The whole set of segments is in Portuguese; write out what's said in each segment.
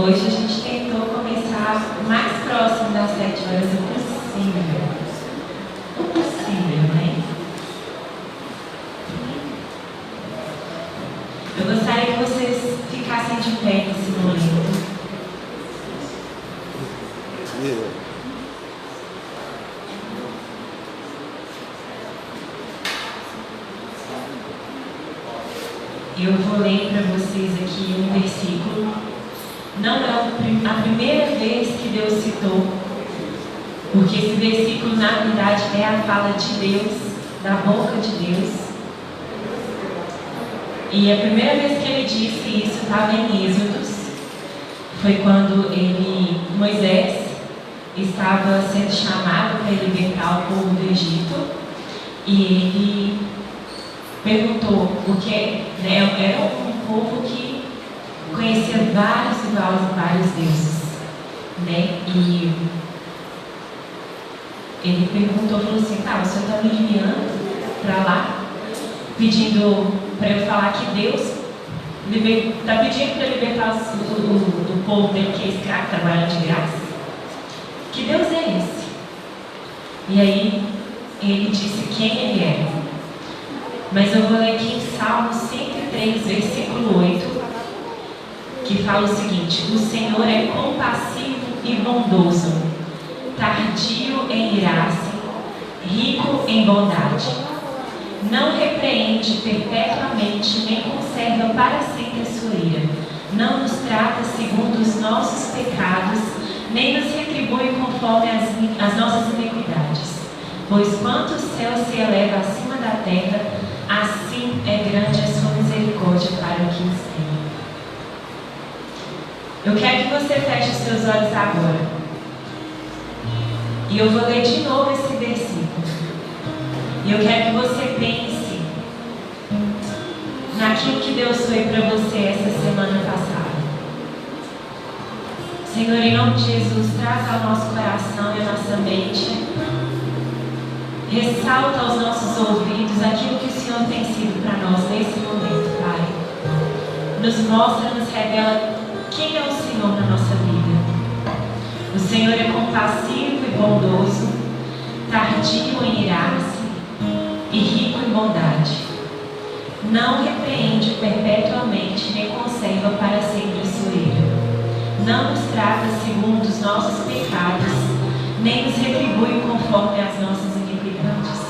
Hoje a gente tentou começar o mais próximo das 7 horas possível. O possível, né? Eu gostaria que vocês ficassem de pé nesse momento. Eu vou ler para vocês aqui um versículo. Não é a primeira vez que Deus citou, porque esse versículo, na verdade, é a fala de Deus, da boca de Deus. E a primeira vez que ele disse isso estava em Êxodos. Foi quando Moisés estava sendo chamado para libertar o povo do Egito. E ele perguntou, porque era um povo que conhecia vários deuses, né? E ele perguntou, falou assim: tá, o senhor está me enviando para lá, pedindo para eu falar que Deus está pedindo para libertar o povo dele que é escravo, trabalhando de graça? Que Deus é esse? E aí ele disse quem ele é. Mas eu vou ler aqui em Salmo 103, versículo 8, que fala o seguinte: o Senhor é compassivo e bondoso, tardio em irar-se, rico em bondade. Não repreende perpetuamente, nem conserva para sempre a sua ira. Não nos trata segundo os nossos pecados, nem nos retribui conforme as nossas iniquidades. Pois quanto o céu se eleva acima da terra, assim é grande a sua misericórdia para o que os tem. Eu quero que você feche os seus olhos agora. E eu vou ler de novo esse versículo. E eu quero que você pense naquilo que Deus foi para você essa semana passada. Senhor, em nome de Jesus, traz ao nosso coração e à nossa mente, ressalta aos nossos ouvidos aquilo que o Senhor tem sido para nós nesse momento, Pai. Nos mostra, nos revela quem é o Senhor na nossa vida. O Senhor é compassivo e bondoso, tardio em irar-se e rico em bondade. Não repreende perpetuamente, nem conserva para sempre a sua ira. Não nos trata segundo os nossos pecados, nem nos retribui conforme as nossas iniquidades.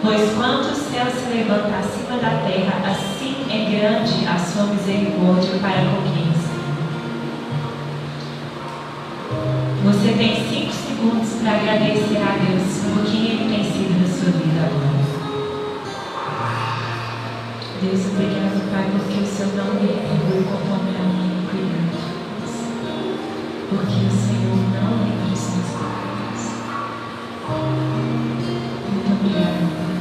Pois quanto o céu se levanta acima da terra, assim é grande a sua misericórdia para com quem os tem. Você tem 5 segundos para agradecer a Deus por quem Ele tem sido na sua vida agora. Deus, obrigado, Pai, porque o Senhor não me retribui conforme a minha iniquidade. Porque o Senhor não lembra os meus pecados. Muito obrigada, Pai.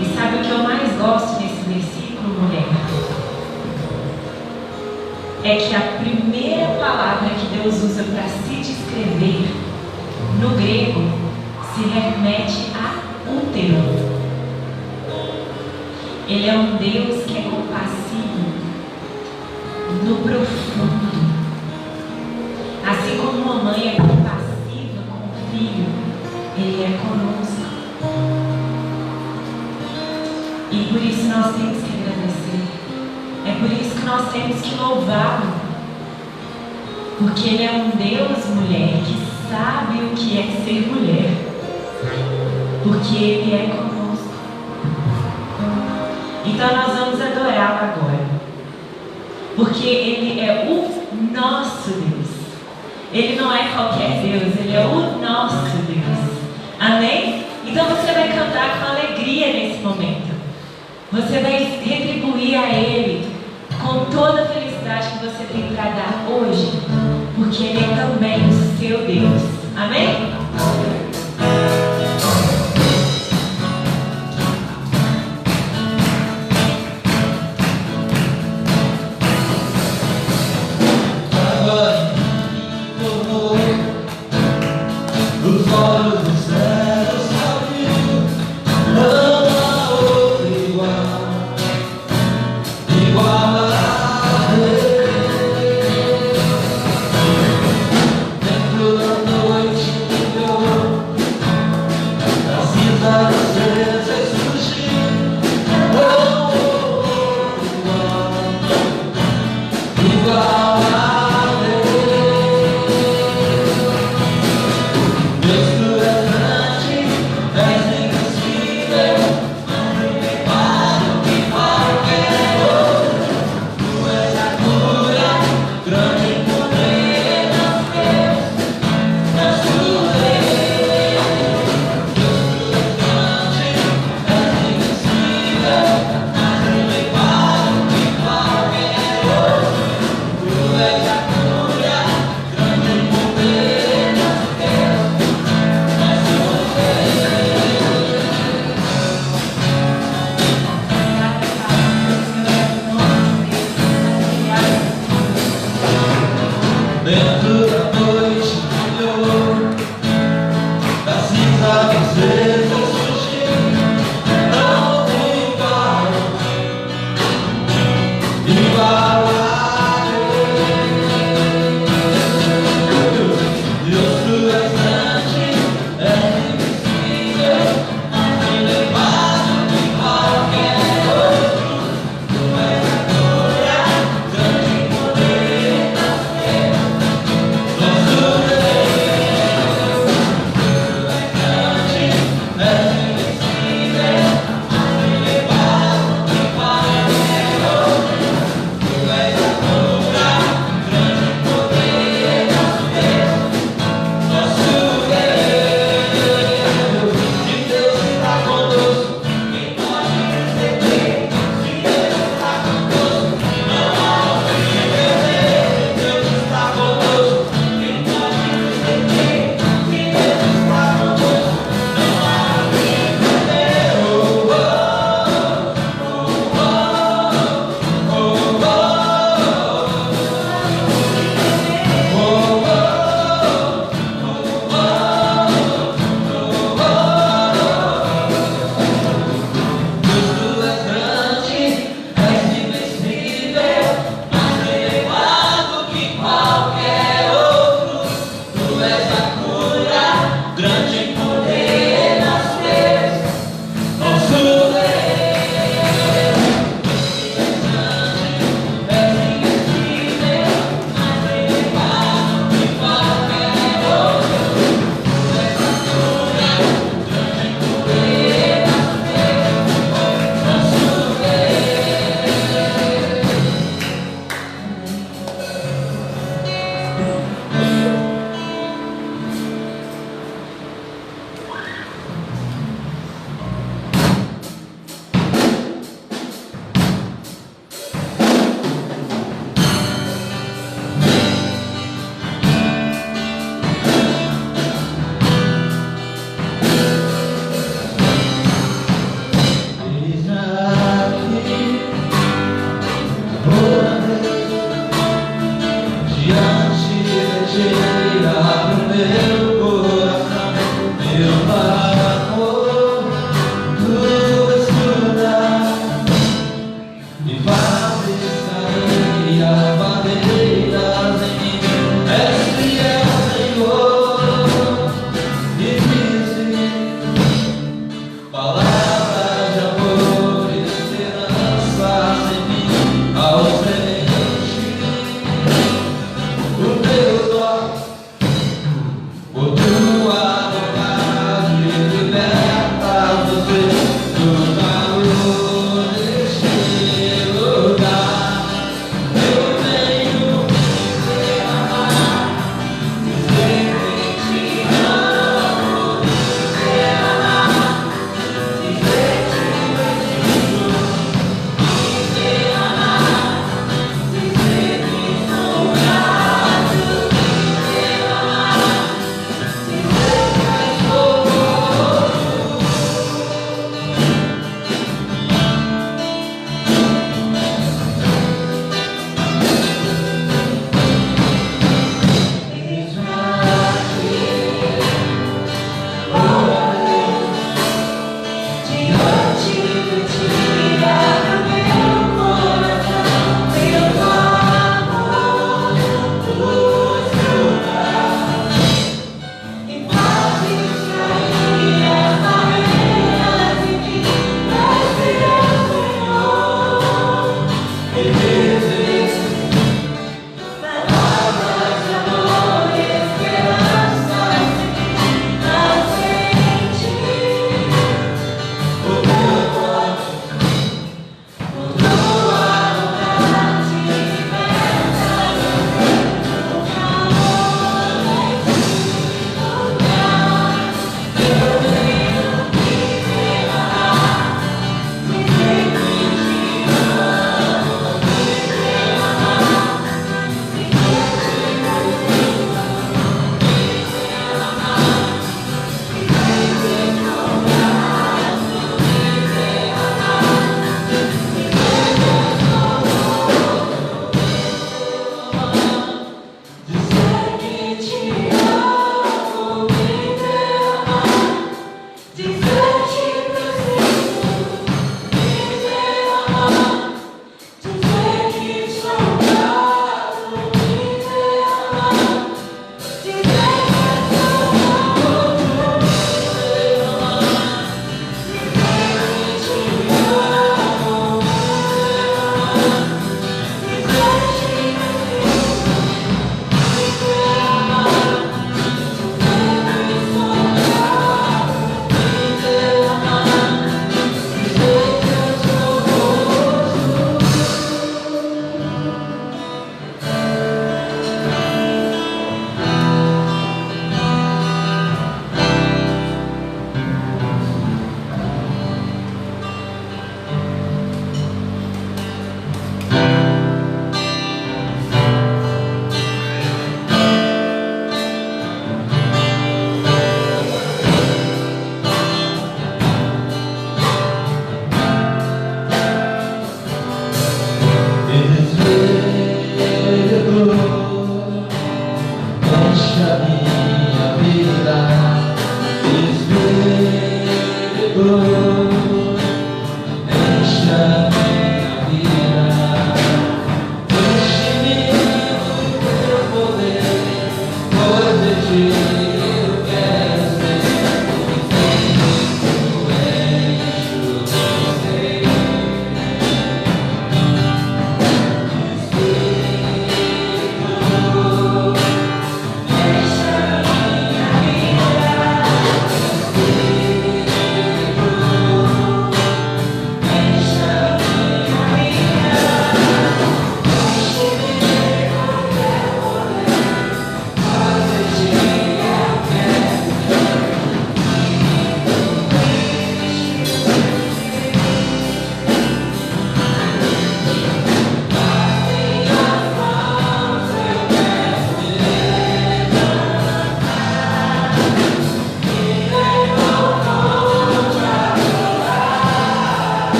E sabe o que eu mais gosto nesse versículo, mulher? É que a primeira palavra que Deus usa para se descrever no grego se remete a útero. Ele é um Deus que é compassivo no profundo. Assim como uma mãe é compassiva com o filho, Ele é conosco. E por isso nós temos que agradecer. É por isso que nós temos que louvá-lo. Porque Ele é um Deus, mulher, que sabe o que é ser mulher. Porque Ele é conosco. Então nós vamos adorá-lo agora. Porque Ele é o nosso Deus. Ele não é qualquer Deus, Ele é o nosso Deus. Amém? Então você vai cantar com alegria nesse momento. Você vai retribuir a Ele com toda a felicidade que você tem para dar hoje. Porque Ele é também o seu Deus. Amém? Igual a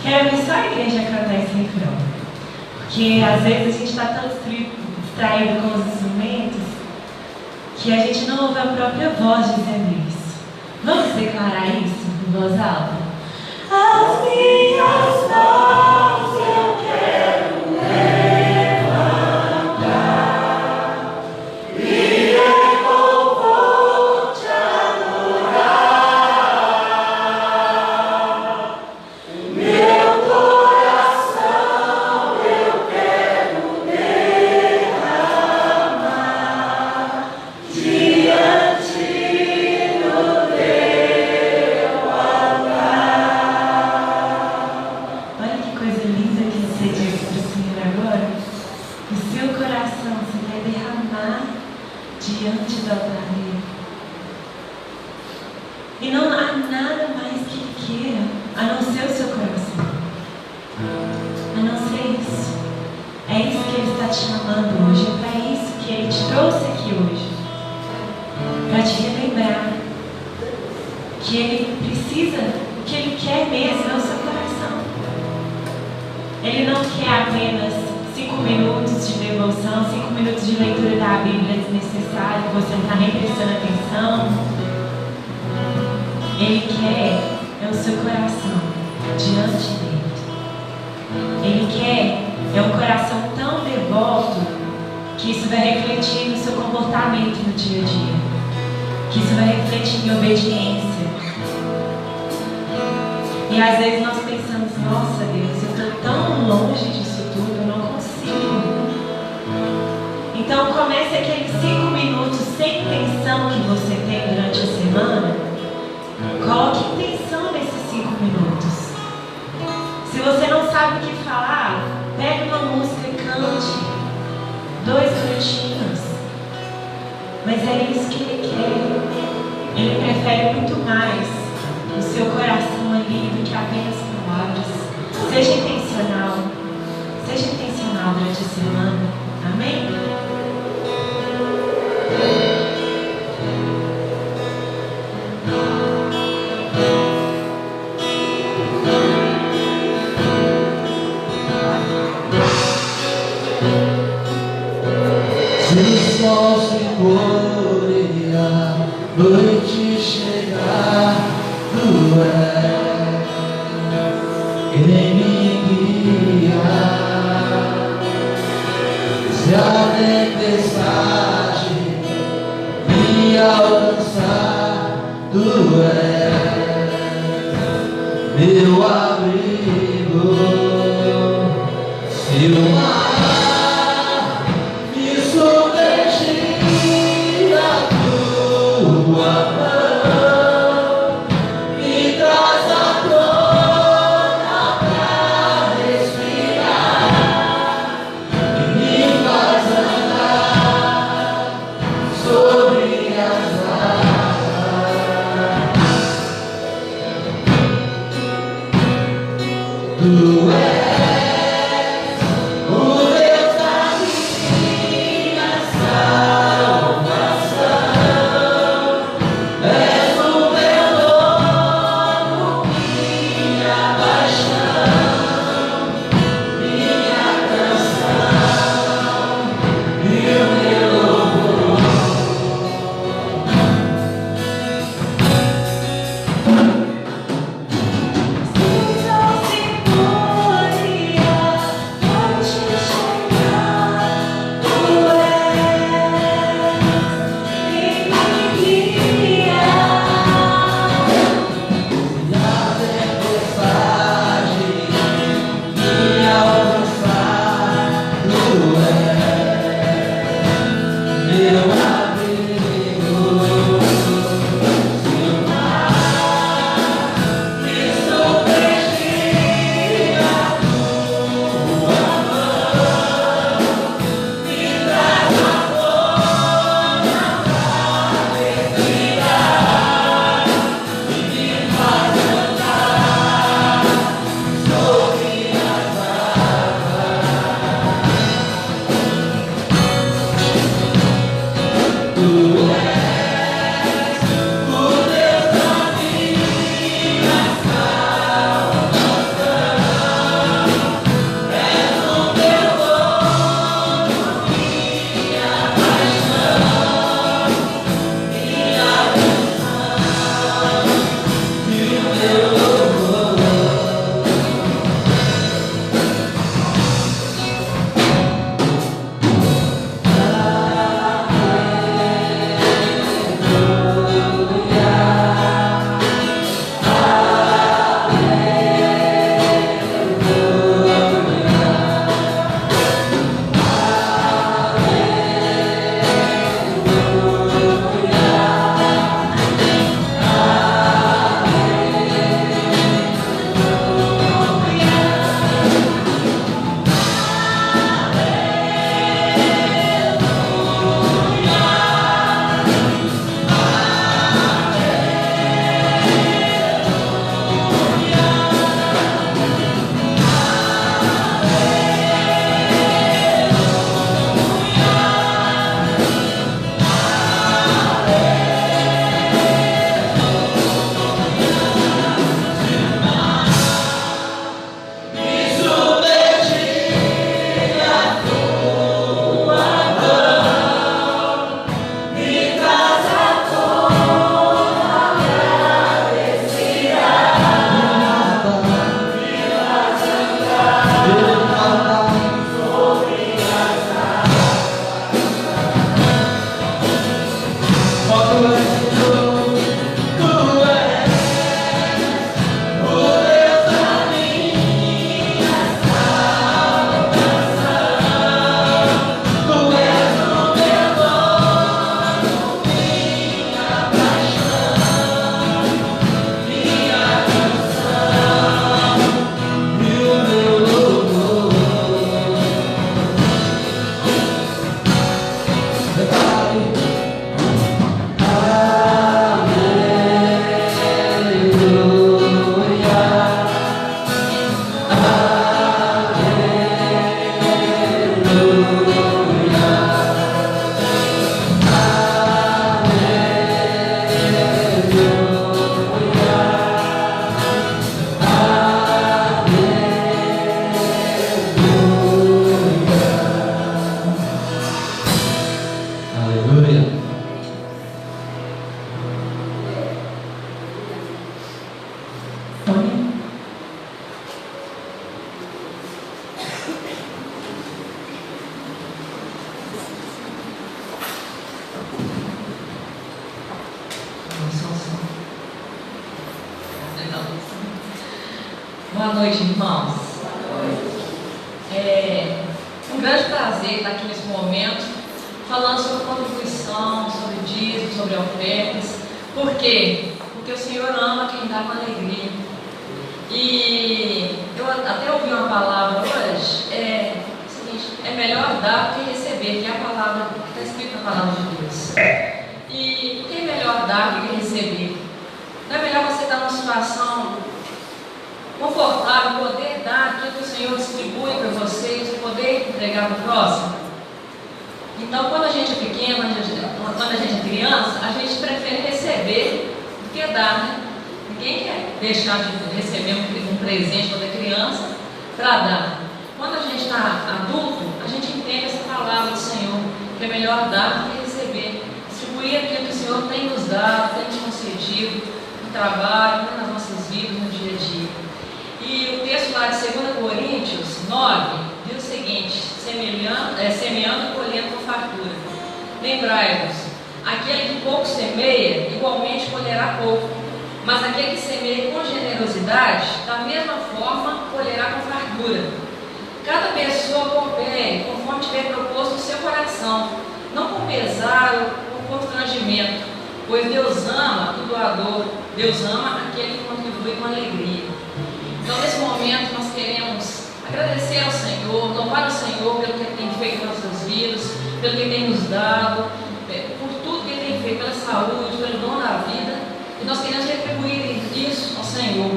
Quero ver só a igreja cantar esse refrão. Porque às vezes a gente está tão distraído com os instrumentos que a gente não ouve a própria voz dizendo isso. Vamos declarar isso em voz alta? As minhas mãos eu quero levantar e em louvor te adorar. Meu coração eu quero derramar diante do teu altar. Olha que coisa linda que você diz para o Senhor agora. O seu coração você vai derramar diante do altar dele. E não há nada mais que ele queira a não ser o seu coração. A não ser isso. É isso que ele está te chamando hoje. É para isso que ele te trouxe aqui hoje. Para te relembrar que ele precisa, o que ele quer mesmo é o seu coração. Ele não quer apenas 5 minutos de devoção, 5 minutos de leitura da Bíblia desnecessário, que você não está nem prestando atenção. Ele quer é o seu coração diante dele. Ele quer é um coração tão devoto que isso vai refletir no seu comportamento no dia a dia. Que isso vai refletir em obediência. E às vezes nós pensamos, nossa Deus, eu estou tão longe disso tudo, eu não consigo. Então comece aqueles 5 minutos sem intenção que você tem durante a semana. Coloque intenção nesses 5 minutos. Se você não sabe o que falar, pegue uma música e cante 2 minutinhos. Mas é isso que ele quer. Ele prefere muito mais o seu coração ali do que apenas palavras. Seja intencional. Seja intencional durante a semana. Amém? Se o sol se pôr e a noite chegar, tu és quem me guia. Se a tempestade me alcançar, tu és meu abrigo. Se o mar tu és o noite, irmãos. É um grande prazer estar aqui nesse momento, falando sobre contribuição, sobre dízimo, sobre ofertas. Por quê? Porque o Senhor ama quem dá com alegria. E eu até ouvi uma palavra hoje, o seguinte: é melhor dar do que receber, que é a palavra que está escrita na palavra de Deus. E por que é melhor dar do que receber? Não é melhor você estar numa situação confortável, poder dar aquilo que o Senhor distribui para você, poder entregar para o próximo? Então, quando a gente é pequeno, quando a gente é criança, a gente prefere receber do que dar, né? Ninguém quer deixar de receber um presente quando é criança para dar. Quando a gente está adulto, a gente entende essa palavra do Senhor, que é melhor dar do que receber. Distribuir aquilo que o Senhor tem nos dado, tem nos concedido no trabalho, nas nossas vidas, no dia a dia. E o texto lá de 2 Coríntios 9 diz o seguinte: semeando e colhendo com fartura. Lembrai-vos, aquele que pouco semeia, igualmente colherá pouco, mas aquele que semeia com generosidade, da mesma forma colherá com fartura. Cada pessoa coopere conforme tiver proposto no seu coração, não com pesar ou com constrangimento, pois Deus ama o doador, Deus ama aquele que contribui com alegria. Então, nesse momento, nós queremos agradecer ao Senhor, louvar o Senhor pelo que Ele tem feito nas nossas vidas, pelo que Ele tem nos dado, por tudo que Ele tem feito, pela saúde, pelo dom da vida, e nós queremos retribuir isso ao Senhor.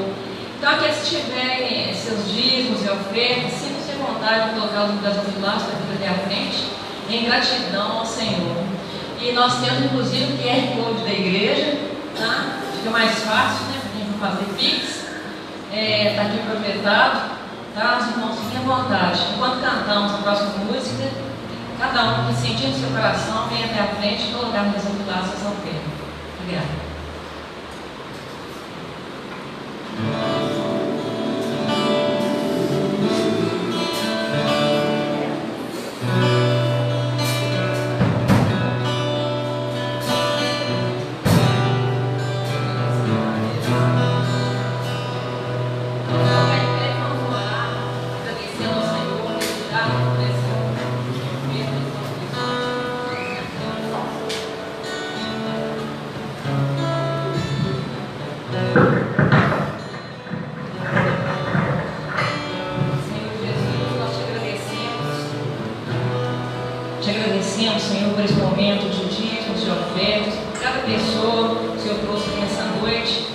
Então, aqueles que tiverem seus dízimos e ofertas, sintam-se à vontade de colocá-los no gasofilaço para vir até a frente, em gratidão ao Senhor. E nós temos, inclusive, o QR Code da igreja, tá? Fica mais fácil, né, para a gente não fazer Pix. Está aqui projetado, tá? Os irmãos fiquem à vontade. Enquanto cantamos a próxima música, cada um que sentir no seu coração, vem até a frente e colocar no gasofilaço essa oferta. Obrigada. Senhor, por esse momento de dízimos, de ofertas, por cada pessoa que o Senhor trouxe aqui nessa noite,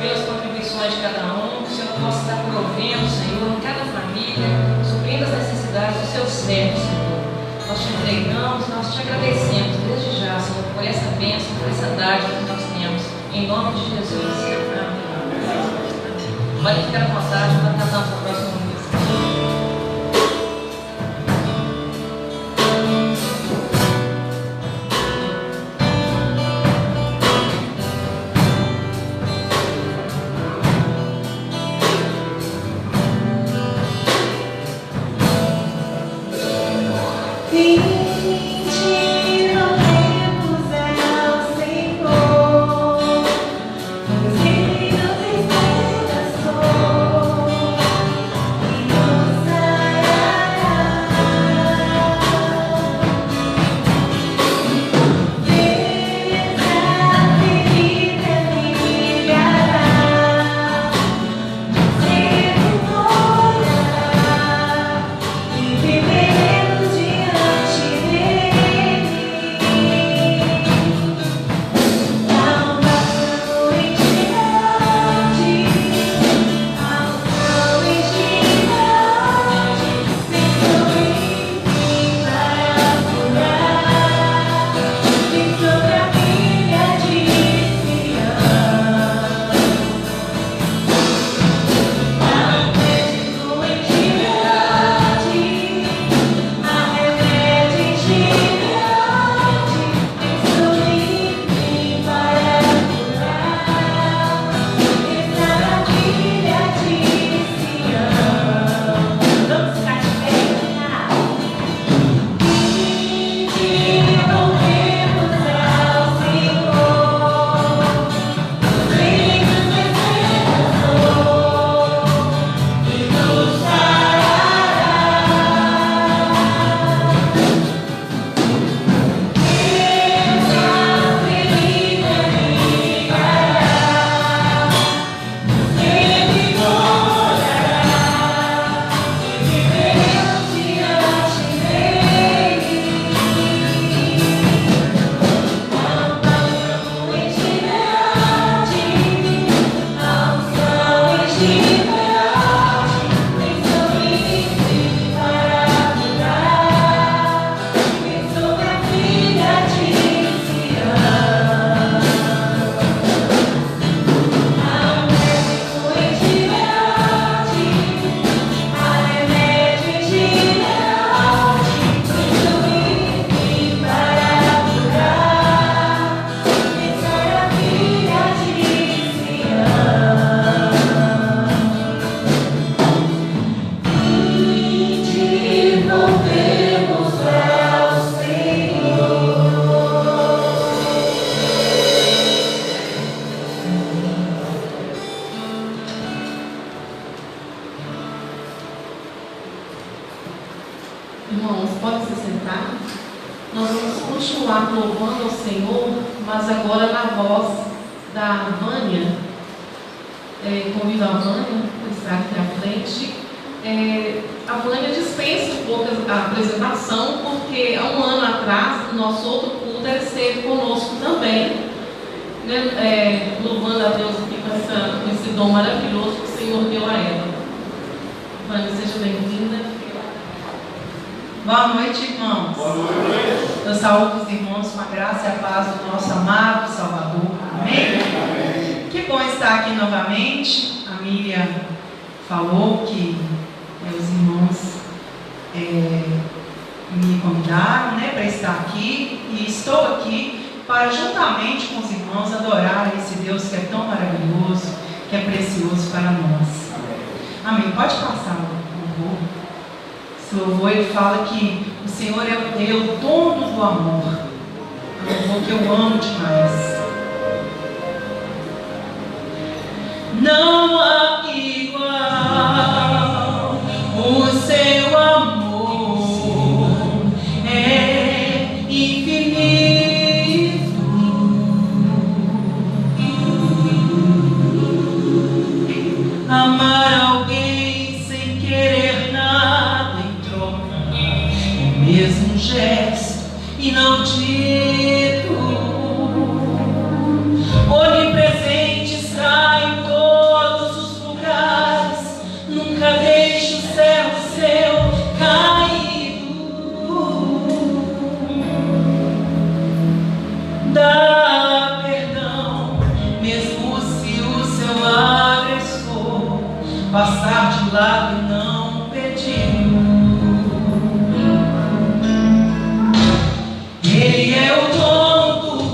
pelas contribuições de cada um, que o Senhor possa estar provendo, Senhor, em cada família, suprindo as necessidades dos seus servos, Senhor. Nós te entregamos, nós te agradecemos desde já, Senhor, por essa bênção, por essa dádiva que nós temos, em nome de Jesus. Amém. Pode ficar à vontade para cantarmos a próxima música. Diante Nós vamos continuar louvando ao Senhor, mas agora na voz da Vânia. Convido a Vânia para estar aqui à frente. A Vânia dispensa um pouco a apresentação, porque há um ano atrás, o nosso outro culto, ela esteve conosco também, né? Louvando a Deus aqui com esse dom maravilhoso que o Senhor deu a ela. Vânia, seja bem-vinda. Boa noite, irmãos. Boa noite. Eu saúdo os irmãos com a graça e a paz do nosso amado Salvador. Amém? Amém. Que bom estar aqui novamente. A Miriam falou que os irmãos me convidaram, né, para estar aqui, e estou aqui para, juntamente com os irmãos, adorar esse Deus que é tão maravilhoso, que é precioso para nós. Amém. Pode passar o louvor. Esse louvor, ele fala que o Senhor é o dono do amor. É um louvor que eu amo demais. Não há igual o seu amor, é infinito. Amar alguém sem querer nada em troca, o mesmo gesto inaudito, onipresente, está em todos os lugares, nunca deixe o céu seu caído. Dá perdão, mesmo se o seu agressor passar de lado e não pediu. Ele é o dono do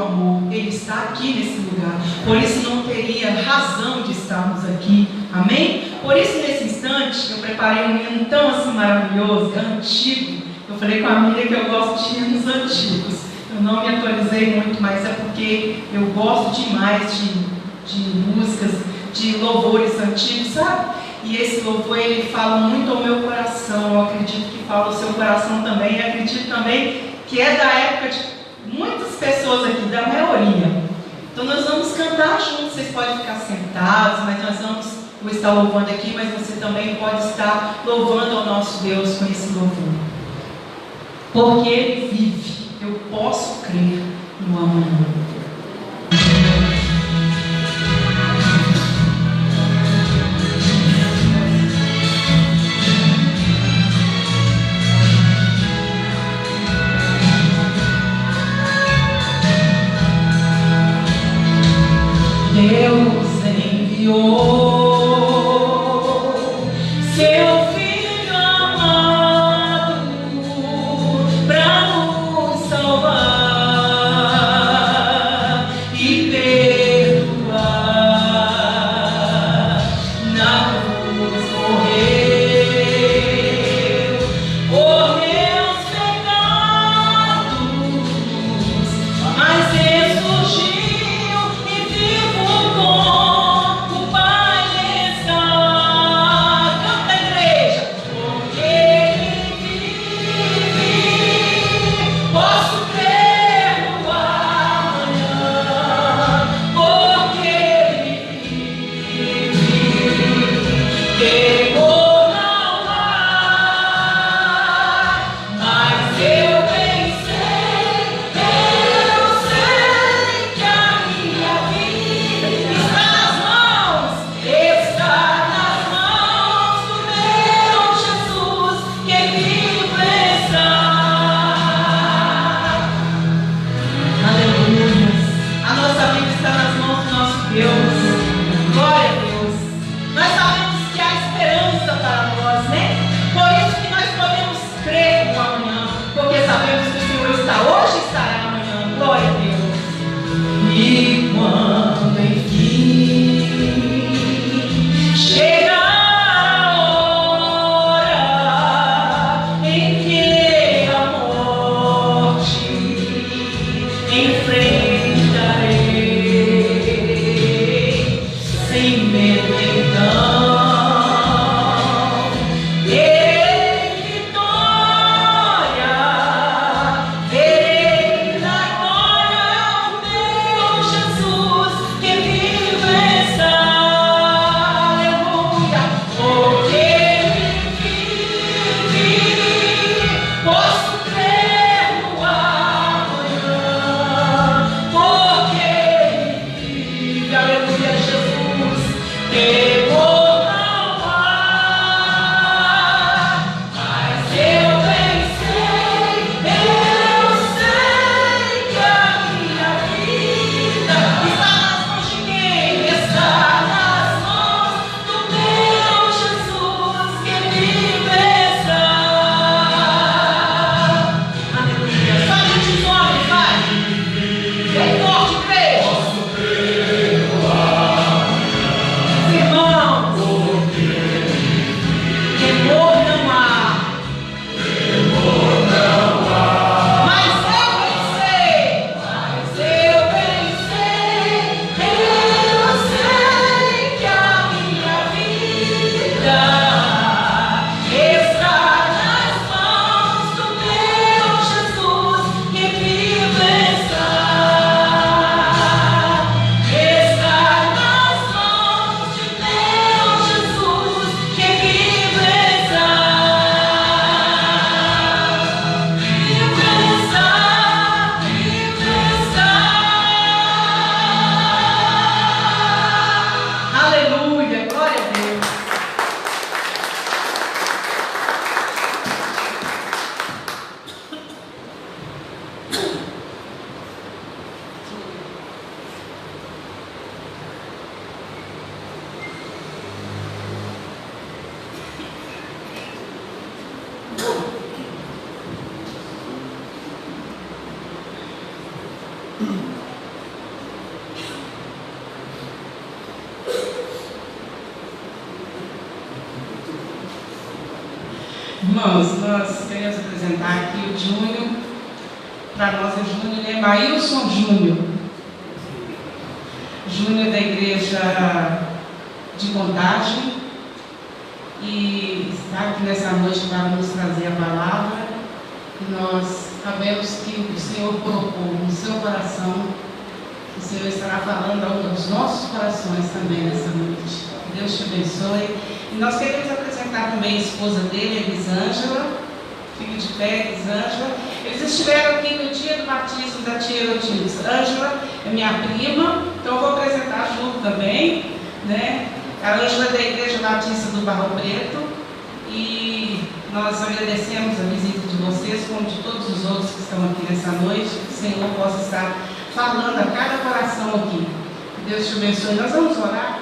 amor, Ele está aqui nesse lugar. Por isso não teria razão de estarmos aqui. Amém? Por isso, nesse instante, eu preparei um hino tão assim maravilhoso, antigo. Eu falei com a Miriam que eu gosto de hinos antigos. Eu não me atualizei muito, mas é porque eu gosto demais de músicas, de louvores antigos, sabe? E esse louvor, ele fala muito ao meu coração. Eu acredito que fala ao seu coração também. E acredito também que é da época de muitas pessoas aqui, da maioria. Então nós vamos cantar juntos. Vocês podem ficar sentados, mas nós vamos estar louvando aqui, mas você também pode estar louvando ao nosso Deus com esse louvor. Porque Ele vive, eu posso crer no amanhã. Deus enviou seu Filho amado para nos salvar e perdoar. Na cruz morreu por meus pecados, mas ressurgiu e vivo com o Pai está. Canta, igreja, porque Ele vive, posso crer no amanhã, porque Ele vive, temor não há, mas eu bem sei que a minha vida está nas mãos do meu Jesus, que vivo está. Aleluia. A nossa vida está nas mãos do nosso Deus. Glória a Deus. Nós sabemos que há esperança para nós, né? Por isso que nós podemos crer no amanhã, porque sabemos que o Senhor está hoje e estará amanhã. Glória a Deus. E quando enfim chega a hora em que a morte enfrentarei sem medo, então terei vitória, verei na glória o meu Jesus, que vive está. Aleluia, porque Ele vive, posso crer no amanhã, porque Ele vive. Aleluia, Jesus, temor não há, mas eu bem sei que a minha vida está nas mãos de quem? Está nas mãos do meu Jesus, que vive está. Aleluia. Só a gente os homens, vai. Bem forte, igreja. Irmãos, temor não há. Mas eu bem sei que a minha vida está nas mãos do meu Jesus, que vive está. Está nas mãos de meu Jesus, que vive está. Vive está, vive está. Aleluia, glória a Deus. Irmãos, nós queremos apresentar aqui o Júnior. Para nós é Júnior, né? Maílson Júnior. Júnior da igreja de Contagem. E está aqui nessa noite para nos trazer a palavra. E nós sabemos que o Senhor colocou no seu coração. O Senhor estará falando aos nossos corações também nessa noite. Deus te abençoe. E nós queremos apresentar também a esposa dele, Elisângela, filho de pé, Elisângela. Eles estiveram aqui no dia do batismo da tia Erotildes. Ângela é minha prima, então eu vou apresentar junto também, né? A Ângela é da Igreja Batista do Barro Preto. E nós agradecemos a visita de vocês, como de todos os outros que estão aqui nessa noite. Que o Senhor possa estar falando a cada coração aqui. Que Deus te abençoe. Nós vamos orar.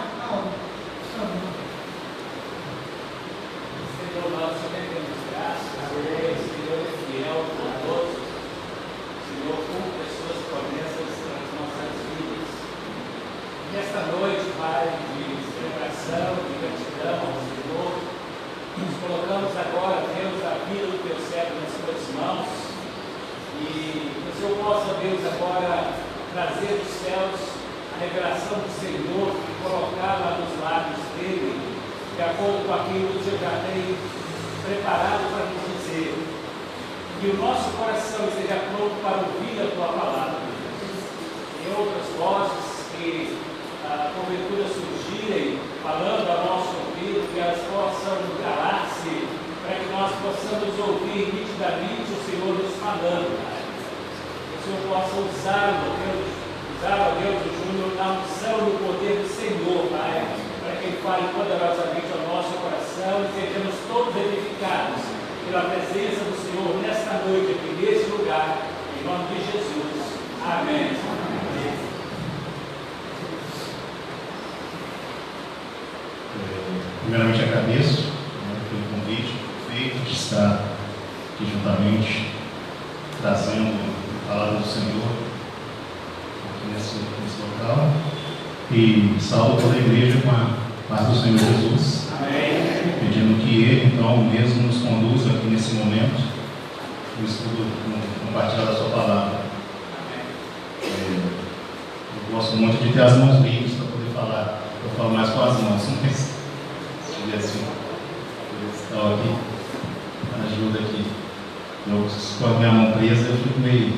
Nesta noite, Pai, de celebração, de gratidão ao Senhor, nos colocamos agora, Deus, a vida do Teu servo nas Tuas mãos, e que o Senhor possa, Deus, agora trazer dos céus a revelação do Senhor e colocá-la nos lábios dele, de acordo com aquilo que o Senhor já tem preparado para nos dizer. Que o nosso coração esteja pronto para ouvir a Tua palavra. E outras vozes que porventura surgirem, falando ao nosso ouvido, que elas possam calar-se, para que nós possamos ouvir nitidamente o Senhor nos falando, Pai. Que o Senhor possa usar, ó Deus, o Júnior na unção e no poder do Senhor, Pai, para que Ele fale poderosamente ao nosso coração e sejamos todos edificados pela presença do Senhor nesta noite, aqui nesse lugar, em nome de Jesus. Amém. Primeiramente agradeço pelo convite feito de estar aqui juntamente trazendo a palavra do Senhor aqui nesse local e saúdo toda a igreja com a paz do Senhor Jesus. Amém. Pedindo que Ele então mesmo nos conduza aqui nesse momento no estudo, no compartilhar da sua palavra. Eu gosto muito de ter as mãos livres para poder falar. Eu falo mais com as mãos, mas assim, estão aqui, ajuda aqui. Eu, com a minha mão presa, eu fico meio.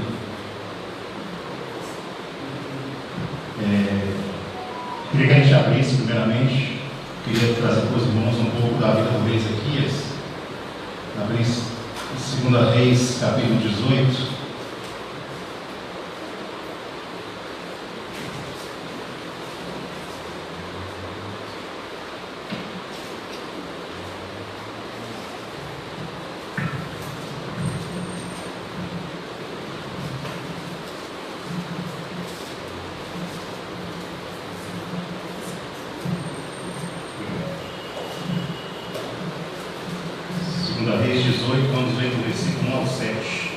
Queria que a gente abrisse, primeiramente. Queria trazer para os irmãos um pouco da vida do rei Ezequias. Abrisse 2 Reis, capítulo 18. Reis 18, vamos ver do versículo 1 ao 7.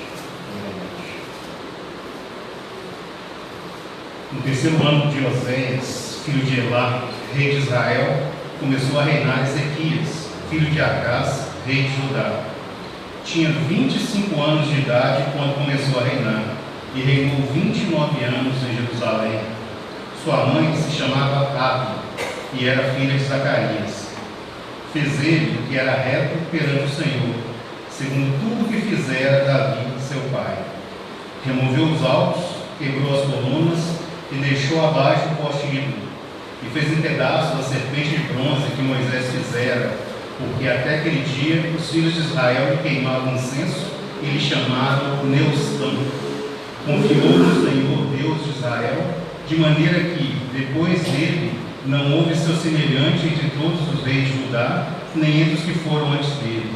No terceiro ano de Oséias, filho de Elá, rei de Israel, começou a reinar Ezequias, filho de Acás, rei de Judá. Tinha 25 anos de idade quando começou a reinar, e reinou 29 anos em Jerusalém. Sua mãe se chamava Abi, e era filha de Zacarias. Fez ele o que era reto perante o Senhor, segundo tudo que fizera Davi, seu pai. Removeu os altos, quebrou as colunas e deixou abaixo o poste ídolo, e fez em pedaços a serpente de bronze que Moisés fizera, porque até aquele dia os filhos de Israel lhe queimavam incenso e lhe chamaram Neustão. Confiou no Senhor, Deus de Israel, de maneira que, depois dele, não houve seu semelhante entre todos os reis de Judá, nem entre os que foram antes dele.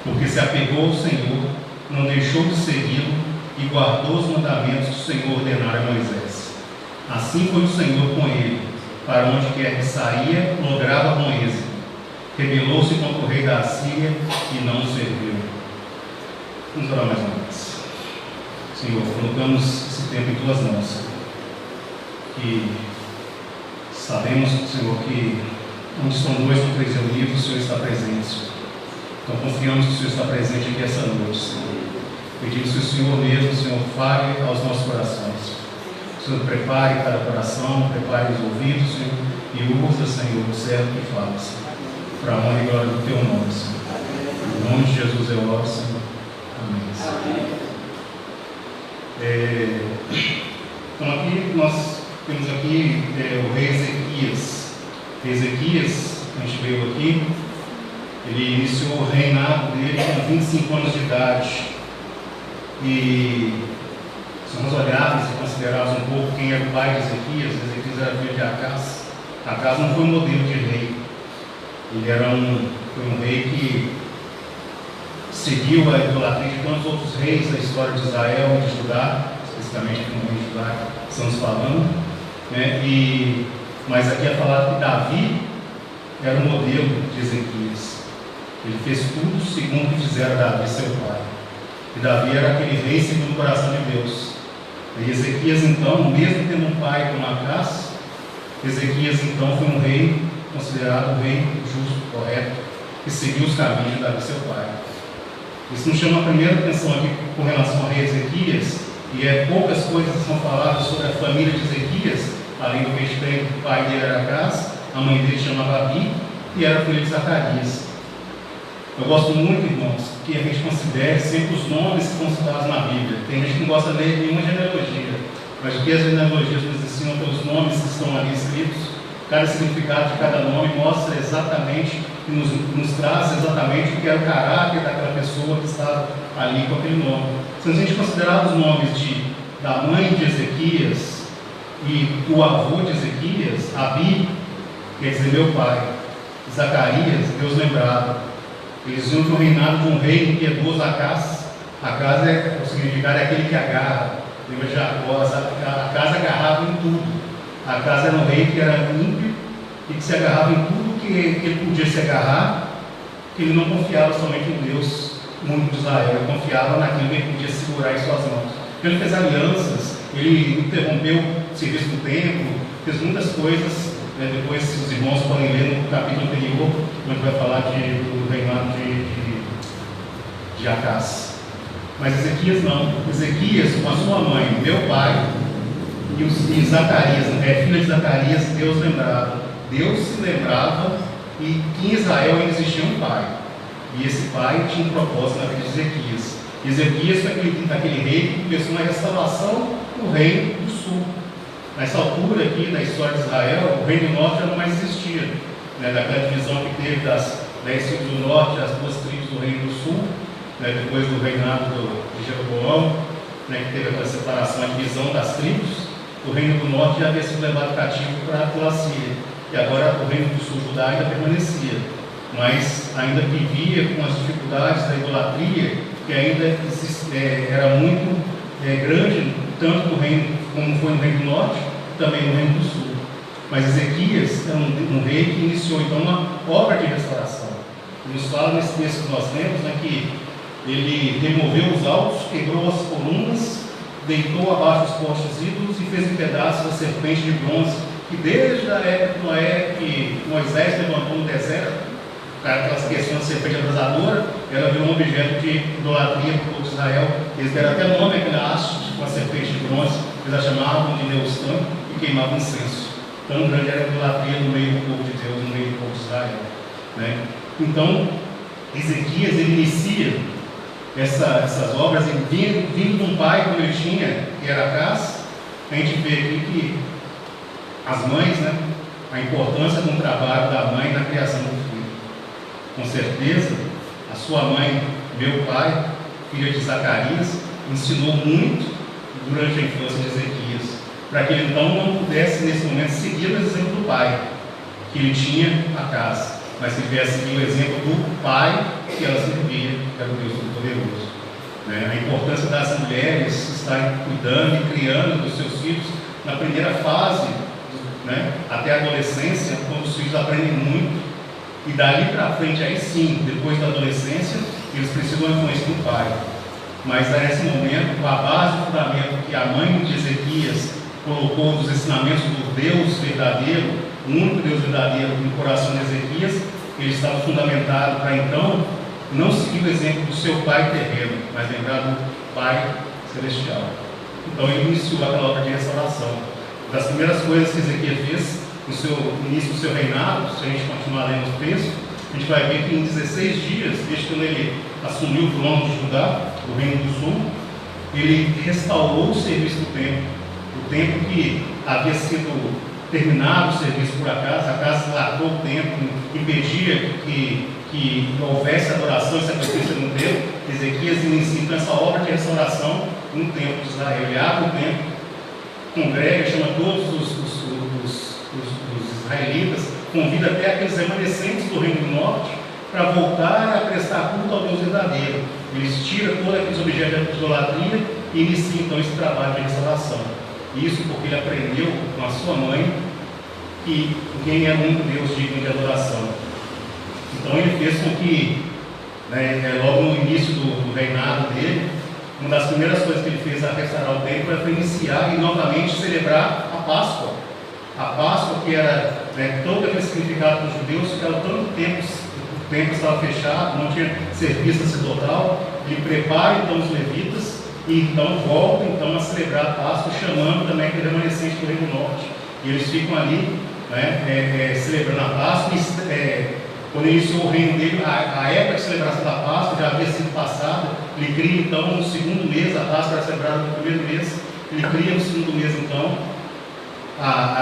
Porque se apegou ao Senhor, não deixou de segui-lo e guardou os mandamentos que o Senhor ordenara a Moisés. Assim foi o Senhor com ele, para onde quer que saía, lograva com êxito. Rebelou-se contra o rei da Assíria e não o serviu. Vamos orar mais uma vez. Senhor, colocamos esse tempo em tuas mãos. E sabemos, Senhor, que onde estão 2 ou 3 reunidos, o Senhor está presente, Senhor. Então confiamos que o Senhor está presente aqui essa noite, Senhor. Pedimos que o Senhor mesmo, Senhor, fale aos nossos corações. O Senhor prepare cada coração, prepare os ouvidos, Senhor, e usa, Senhor, o servo que fala, Senhor, para a honra e glória do Teu nome, Senhor. Em nome de Jesus eu oro, Senhor. Amém. Então aqui nós temos aqui o rei Ezequias. Ezequias, a gente veio aqui, ele iniciou o reinado dele com 25 anos de idade. E se nós olharmos e considerarmos um pouco quem era o pai de Ezequias, Ezequias era filho de Acaz. Acaz não foi um modelo de rei. Ele foi um rei que seguiu a idolatria de tantos outros reis da história de Israel e de Judá, especificamente no rei de Judá que estamos falando, né? Mas aqui é falado que Davi era o modelo de Ezequias. Ele fez tudo segundo o que fizera Davi, seu pai. E Davi era aquele rei segundo o coração de Deus. E Ezequias, então, mesmo tendo um pai como Acaz, Ezequias, então, foi um rei considerado um rei justo, correto, que seguiu os caminhos de Davi, seu pai. Isso nos chama a primeira atenção aqui com relação ao rei Ezequias, e poucas coisas são faladas sobre a família de Ezequias, além do respeito que o pai dele era Acaz, a mãe dele chamava Abi, e era filha de Zacarias. Eu gosto muito, irmãos, que a gente considere sempre os nomes que estão citados na Bíblia. Tem gente que não gosta de ler nenhuma genealogia, mas o que as genealogias nos ensinam pelos nomes que estão ali escritos, cada significado de cada nome mostra exatamente e nos traz exatamente o que era o caráter daquela pessoa que estava ali com aquele nome. Se a gente considerar os nomes da mãe de Ezequias e o avô de Ezequias, Abi, quer dizer meu pai, Zacarias, Deus lembrado. Eles iam para o reinado de um rei impiedoso, Acaz. Acaz o significado é aquele que agarra. Lembra de Jacó? Acaz agarrava em tudo. Acaz era um rei que era ímpio e que se agarrava em tudo que ele podia se agarrar, que ele não confiava somente em Deus, no mundo de Israel. Ele confiava naquilo que ele podia segurar em suas mãos. Ele fez alianças, ele interrompeu o serviço do templo, fez muitas coisas. Depois, se os irmãos podem ler no capítulo anterior, onde vai falar do reinado de Acaz. Mas Ezequias não. Ezequias, com a sua mãe, meu pai, e Zacarias, filha de Zacarias, Deus lembrava. Deus se lembrava e que em Israel ainda existia um pai. E esse pai tinha um propósito na vida de Ezequias. Ezequias foi aquele rei que começou uma restauração do reino do sul. Nessa altura aqui da história de Israel, o reino do norte já não mais existia, daquela divisão que teve das 10 tribos do norte, as 2 tribos do reino do sul, depois do reinado de Jeroboão, que teve aquela separação, a divisão das tribos. O reino do norte já havia sido levado cativo pela Síria, e agora o reino do sul, Judá, ainda permanecia, mas ainda vivia com as dificuldades da idolatria, que ainda era muito grande, tanto no reino como foi no reino do norte, também no reino do sul. Mas Ezequias é um rei que iniciou então uma obra de restauração. Ele nos fala nesse texto que nós lemos, que ele removeu os altos, quebrou as colunas, deitou abaixo os postes ídolos e fez em pedaços a serpente de bronze, que desde a época de Noé, que Moisés levantou no deserto, aquelas questões de serpente abrasadora, ela virou um objeto de idolatria para o povo de Israel. Eles deram até nome àquela haste com a serpente de bronze, eles a chamavam de Neustã e queimavam incenso. Tão grande era a idolatria no meio do povo de Deus, no meio do povo de Israel. Então, Ezequias ele inicia essas obras vindo de um pai como ele tinha, que era Acaz. A gente vê aqui que as mães, a importância do trabalho da mãe na criação do filho. Com certeza, a sua mãe, meu pai, filha de Zacarias, ensinou muito durante a infância de Ezequias, para que ele então não pudesse, nesse momento, seguir o exemplo do pai, que ele tinha Acaz, mas que ele viesse seguir o exemplo do pai que ela servia, que era o Deus Todo-Poderoso. A importância das mulheres estarem cuidando e criando dos seus filhos na primeira fase, até a adolescência, quando os filhos aprendem muito, e dali para frente, aí sim, depois da adolescência, eles precisam da influência do pai. Mas nesse momento, a base do fundamento que a mãe de Ezequias colocou dos ensinamentos do Deus verdadeiro, o único Deus verdadeiro no coração de Ezequias, ele estava fundamentado para então não seguiu o exemplo do seu pai terreno, mas lembrar do Pai celestial. Então ele iniciou aquela obra de restauração. Uma das primeiras coisas que Ezequias fez no início do seu reinado, se a gente continuar lendo o texto, a gente vai ver que em 16 dias, desde quando ele assumiu o trono de Judá, do Reino do Sul, ele restaurou o serviço do templo. O templo que havia sido terminado o serviço por acaso, a casa largou o templo, impedia que houvesse adoração e sacrifício no templo. Ezequias inicia então essa obra de restauração no templo de Israel. Ele abre o templo, congrega, chama todos os israelitas, convida até aqueles remanescentes do Reino do Norte para voltar a prestar culto ao Deus verdadeiro. Eles tiram todos aqueles objetos de idolatria e inicia então esse trabalho de restauração. Isso porque ele aprendeu com a sua mãe que quem é o único Deus digno de adoração. Então ele fez com que, logo no início do reinado dele, uma das primeiras coisas que ele fez a restaurar o templo foi iniciar e novamente celebrar a Páscoa. A Páscoa, que era todo aquele significado para os judeus, ficava tanto tempo, o templo estava fechado, não tinha serviço sacerdotal. Ele prepara então os levitas e então volta então a celebrar a Páscoa, chamando também aquele remanescente do Reino do Norte. E eles ficam ali celebrando a Páscoa. Quando iniciou o reino dele, a época de celebração da Páscoa já havia sido passada. Ele cria então no segundo mês, a Páscoa era celebrada no primeiro mês, ele cria no segundo mês então,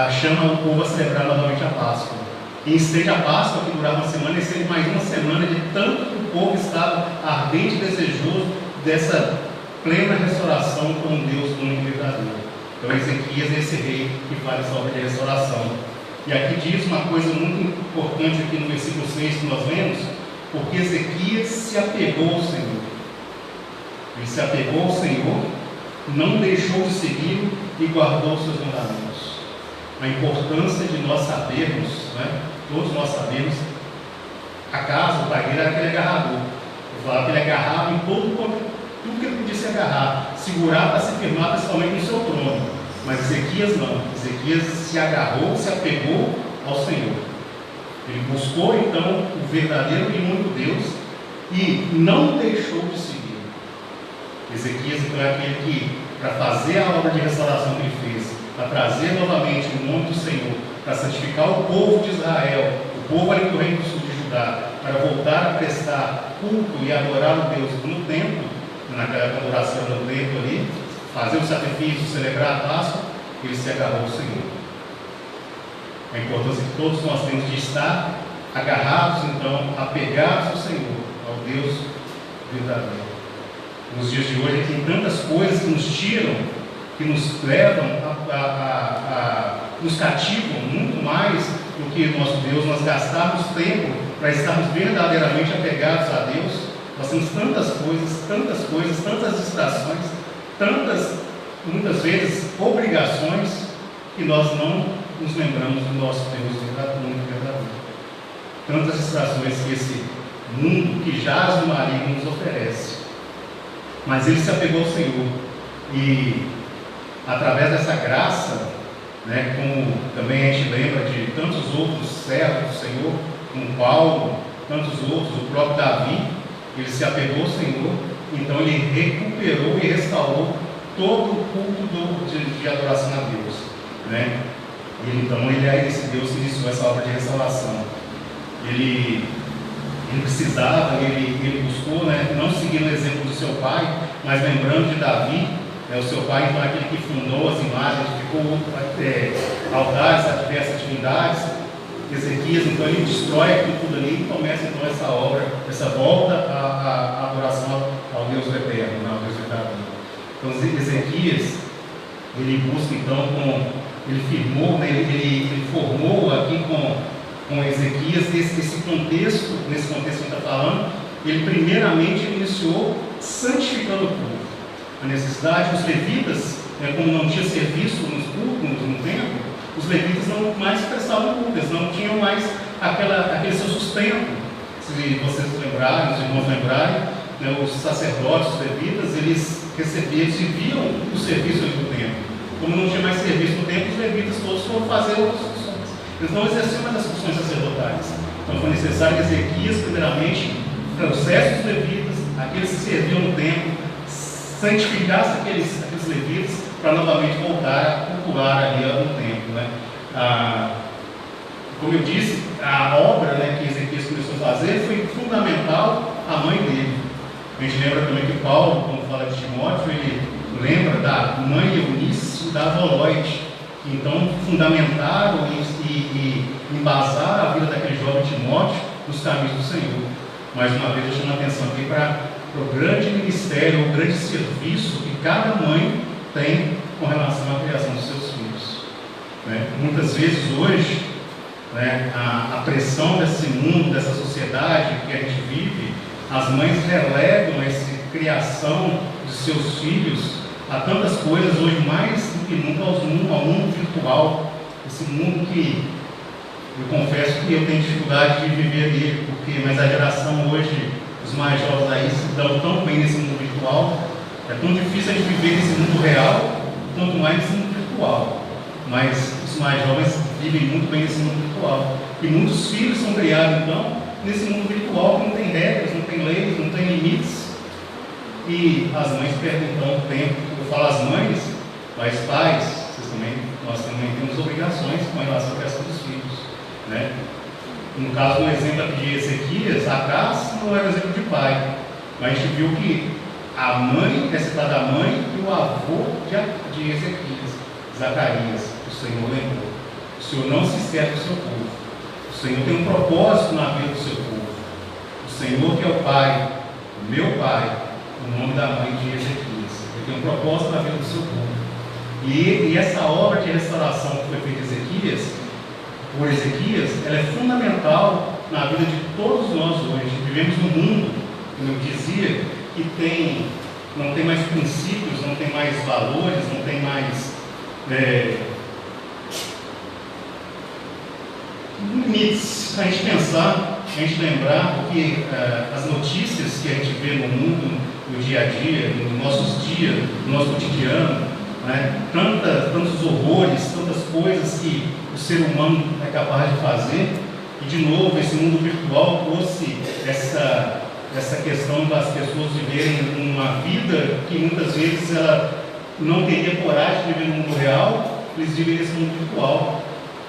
chama o povo a celebrar novamente a Páscoa. E estende a Páscoa, que durava uma semana, e estende mais uma semana, de tanto que o povo estava ardente e desejoso dessa plena restauração com um Deus único e verdadeiro. Então Ezequias é esse rei que faz essa obra de restauração. E aqui diz uma coisa muito importante aqui no versículo 6 que nós lemos, porque Ezequias se apegou ao Senhor. Ele se apegou ao Senhor, não deixou de segui-lo e guardou os seus mandamentos. A importância de nós sabermos, todos nós sabemos, a casa, o pai dele era aquele agarrador. Eu falava que ele agarrava em tudo que ele podia se agarrar, segurar para se firmar principalmente no seu trono. Mas Ezequias não. Ezequias se agarrou, se apegou ao Senhor. Ele buscou então o verdadeiro e único Deus e não deixou de seguir. Ezequias então é aquele que, para fazer a obra de restauração que ele fez, para trazer novamente o nome do Senhor, para santificar o povo de Israel, o povo ali do Reino do Sul de Judá, para voltar a prestar culto e adorar o Deus no templo, naquela adoração no templo ali, fazer o sacrifício, celebrar a Páscoa, ele se agarrou ao Senhor. A importância que todos nós temos de estar agarrados, então, apegados ao Senhor, ao Deus verdadeiro. Nos dias de hoje tem tantas coisas que nos tiram, que nos levam nos cativam muito mais do que o nosso Deus. Nós gastamos tempo para estarmos verdadeiramente apegados a Deus. Nós temos tantas coisas, tantas distrações, muitas vezes, obrigações, que nós não nos lembramos do nosso Deus verdadeiro. Tantas distrações que esse mundo que jaz no maligno nos oferece. Mas ele se apegou ao Senhor. E, através dessa graça, como também a gente lembra de tantos outros servos do Senhor, como Paulo, tantos outros, o próprio Davi, ele se apegou ao Senhor, então ele recuperou e restaurou todo o culto de adoração a Deus. Então ele é esse Deus que iniciou essa obra de restauração. Ele precisava, ele buscou, não seguindo o exemplo do seu pai, mas lembrando de Davi, o seu pai, então, aquele que fundou as imagens, ficou altares a diversas divindades. Ezequias, então, ele destrói aquilo tudo ali e começa, então, essa obra, essa volta à adoração ao Deus eterno, ao Deus verdadeiro. Então, Ezequias, ele busca, então, ele firmou, ele formou aqui com Ezequias, nesse contexto que a gente está falando, ele primeiramente iniciou santificando o povo. A necessidade dos levitas, como não tinha serviço nos cultos, no templo, os levitas não mais prestavam culto, eles não tinham mais aquele seu sustento. Se vocês lembrarem, os irmãos lembrarem, os sacerdotes, os levitas, eles viam o serviço do templo. Como não tinha mais serviço no templo, os levitas todos foram fazer outras funções. Eles não exerciam mais as funções sacerdotais. Então foi necessário que Ezequias, primeiramente, trouxesse os levitas, aqueles que serviam no templo, santificasse aqueles levitas para novamente voltar a cultuar ali no templo, né? Como eu disse, a obra, né, que Ezequias começou a fazer foi fundamental à mãe dele. A gente lembra também que Paulo, quando fala de Timóteo, ele lembra da mãe Eunice e da avó Loide, que então fundamentaram e embasaram a vida daquele jovem Timóteo nos caminhos do Senhor. Mais uma vez, eu chamo a atenção aqui para o grande ministério, o grande serviço que cada mãe tem com relação à criação dos seus filhos, né? Muitas vezes hoje, né, a pressão desse mundo, dessa sociedade que a gente vive, as mães relegam essa criação de seus filhos a tantas coisas hoje, mais do que nunca ao mundo virtual, esse mundo que eu confesso que eu tenho dificuldade de viver nele, mas a geração hoje, os mais jovens aí, se dão tão bem nesse mundo virtual, é tão difícil a gente viver nesse mundo real, quanto mais nesse mundo virtual. Mas os mais jovens vivem muito bem nesse mundo virtual. E muitos filhos são criados, então, nesse mundo virtual que não tem regras, não tem leis, não tem limites. E as mães perdem então o tempo. Eu falo as mães, mas pais, nós também temos obrigações com relação à criação dos filhos, né? No caso, no exemplo aqui de Ezequias, Acás não era um exemplo de pai, mas a gente viu que a mãe, é citada a mãe e o avô de Ezequias, Zacarias, o Senhor lembrou. O Senhor não se esquece do seu povo. O Senhor tem um propósito na vida do seu povo. O Senhor que é o Pai, o meu Pai, o nome da mãe de Ezequias. Ele tem um propósito na vida do seu povo. E essa obra de restauração que foi feita por Ezequias, ela é fundamental na vida de todos nós hoje. Vivemos num mundo, como eu dizia, que não tem mais princípios, não tem mais valores, não tem mais limites. A gente pensar, a gente lembrar, porque as notícias que a gente vê no mundo, no dia a dia, nos nossos dias, no nosso cotidiano, né, tantos horrores, tantas coisas que o ser humano é capaz de fazer, e de novo esse mundo virtual trouxe essa questão das pessoas viverem uma vida que muitas vezes ela não teria coragem de viver no mundo real, eles vivem nesse mundo virtual,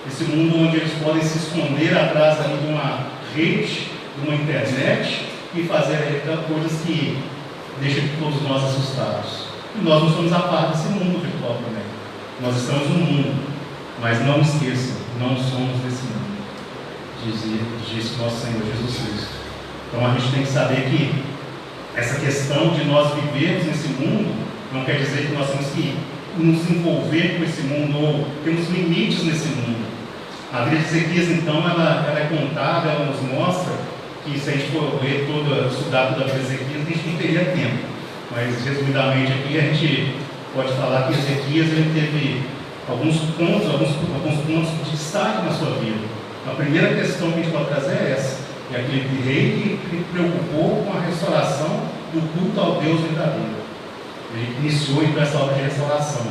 esse mundo onde eles podem se esconder atrás ali de uma rede, de uma internet e fazer coisas que deixam todos nós assustados. E nós não somos a par desse mundo virtual também. Nós estamos no mundo, mas não esqueçam, não somos desse mundo, disse nosso Senhor Jesus Cristo. Então a gente tem que saber que essa questão de nós vivermos nesse mundo não quer dizer que nós temos que nos envolver com esse mundo ou temos limites nesse mundo. A vida de Ezequias, então, ela é contada, ela nos mostra que se a gente for ler estudar toda a vida de Ezequias, a gente não teria tempo. Mas, resumidamente aqui, a gente pode falar que Ezequias ele teve alguns pontos de destaque na sua vida. A primeira questão que a gente pode trazer é essa. É aquele rei que preocupou com a restauração do culto ao Deus verdadeiro. Ele iniciou então essa obra de restauração.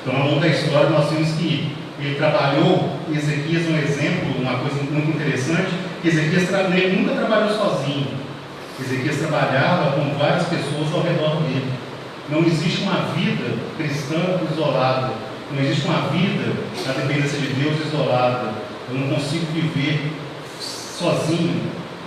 Então, ao longo da história, nós vimos que ele trabalhou, e Ezequias é um exemplo, uma coisa muito interessante, que Ezequias nunca trabalhou sozinho. Ezequias trabalhava com várias pessoas ao redor dele. Não existe uma vida cristã isolada. Não existe uma vida na dependência de Deus isolada. Eu não consigo viver sozinho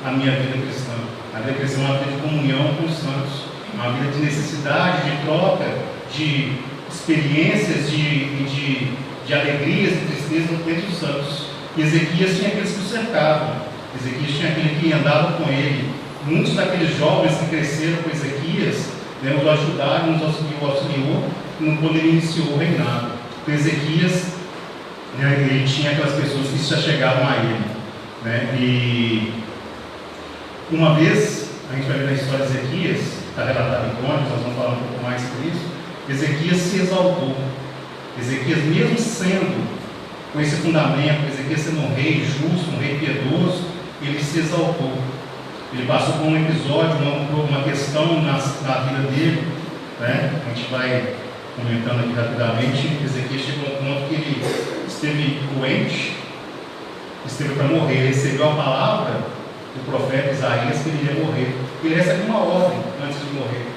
a minha vida cristã. A vida cristã é uma vida de comunhão com os santos. Uma vida de necessidade, de troca, de experiências, de alegrias e tristezas entre os santos. E Ezequias tinha aqueles que o cercavam. Ezequias tinha aquele que andava com ele. Muitos daqueles jovens que cresceram com Ezequias, né, o ajudaram, nos auxiliou quando ele iniciou o reinado. Então Ezequias, né, ele tinha aquelas pessoas que se chegavam a ele, né, e uma vez, a gente vai ver na história de Ezequias, está relatado em Crônicas, nós vamos falar um pouco mais sobre isso. Ezequias se exaltou. Ezequias, mesmo sendo com esse fundamento, Ezequias sendo um rei justo, um rei piedoso, ele se exaltou. Ele passou por um episódio, uma questão na vida dele, né? A gente vai comentando aqui rapidamente. Ezequias chegou a um ponto que ele esteve doente, esteve para morrer. Ele recebeu a palavra, o profeta Isaías, que ele iria morrer. Ele recebe uma ordem antes de morrer: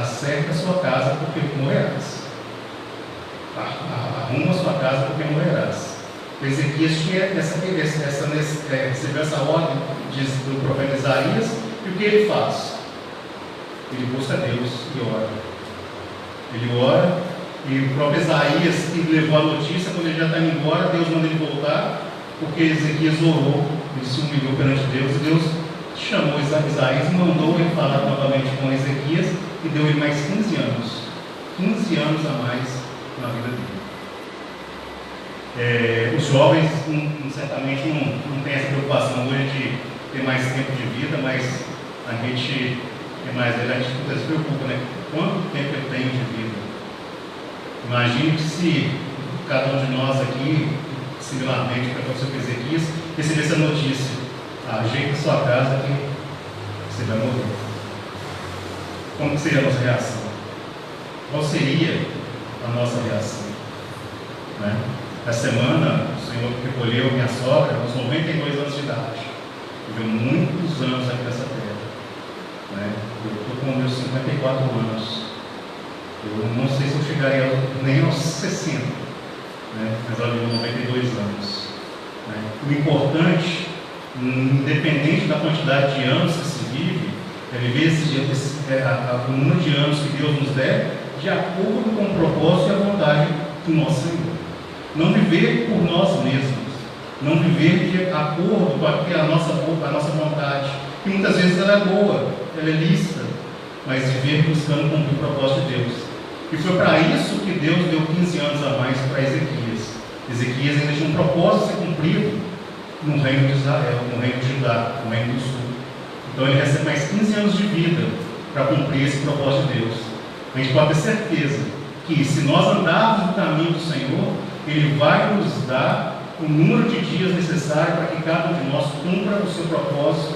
acerca a sua casa, porque morrerás. Arruma a sua casa, porque morrerás. Ezequias tinha recebeu essa ordem do profeta Isaías, e o que ele faz? Ele busca Deus e ora. Ele ora, e o próprio Isaías, que levou a notícia, quando ele já está indo embora, Deus manda ele voltar, porque Ezequias orou, ele se humilhou perante Deus, e Deus chamou Isaías e mandou ele falar novamente com Ezequias, e deu ele mais 15 anos. 15 anos a mais na vida dele. Os jovens certamente não têm essa preocupação hoje de ter mais tempo de vida, mas a gente é mais velho, a gente se preocupa, né? Quanto tempo eu tenho de vida? Imagine que se cada um de nós aqui, similarmente para o professor Ezequias, recebesse essa notícia: ajeita sua casa que você vai morrer. Como seria a nossa reação? Qual seria a nossa reação? Né? Essa semana, o Senhor recolheu minha sogra aos 92 anos de idade. Viveu muitos anos aqui nessa terra. Né? Eu estou com meus 54 anos. Eu não sei se eu chegaria nem aos 60, né? Mas ela viveu 92 anos. Né? O importante, independente da quantidade de anos que se vive, é viver o número de anos que Deus nos der de acordo com o propósito e a vontade do nosso Senhor. Não viver por nós mesmos, não viver de acordo com a nossa vontade, que muitas vezes ela é boa, ela é lícita, mas viver buscando cumprir o propósito de Deus. E foi para isso que Deus deu 15 anos a mais para Ezequias. Ezequias ainda tinha um propósito a ser cumprido no reino de Israel, no reino de Judá, no reino do sul. Então ele recebe mais 15 anos de vida para cumprir esse propósito de Deus. A gente pode ter certeza que se nós andarmos no caminho do Senhor, Ele vai nos dar o número de dias necessário para que cada um de nós cumpra o seu propósito,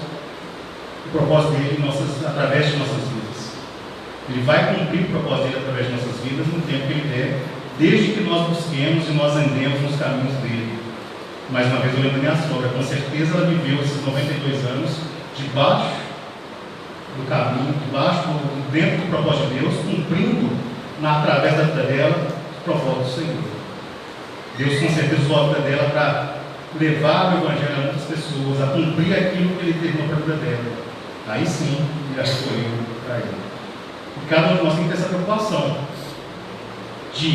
o propósito dele através de nossas vidas. Ele vai cumprir o propósito dele através de nossas vidas no tempo que ele der, desde que nós busquemos e nós andemos nos caminhos dele. Mais uma vez eu lembro da minha sogra, com certeza ela viveu esses 92 anos debaixo do caminho, dentro do propósito de Deus, cumprindo através da vida dela o propósito do Senhor. Deus com certeza usou a vida dela para levar o Evangelho a muitas pessoas, a cumprir aquilo que ele terminou para a vida dela. Aí sim, ele a escolheu para ele. E cada um de nós tem que ter essa preocupação de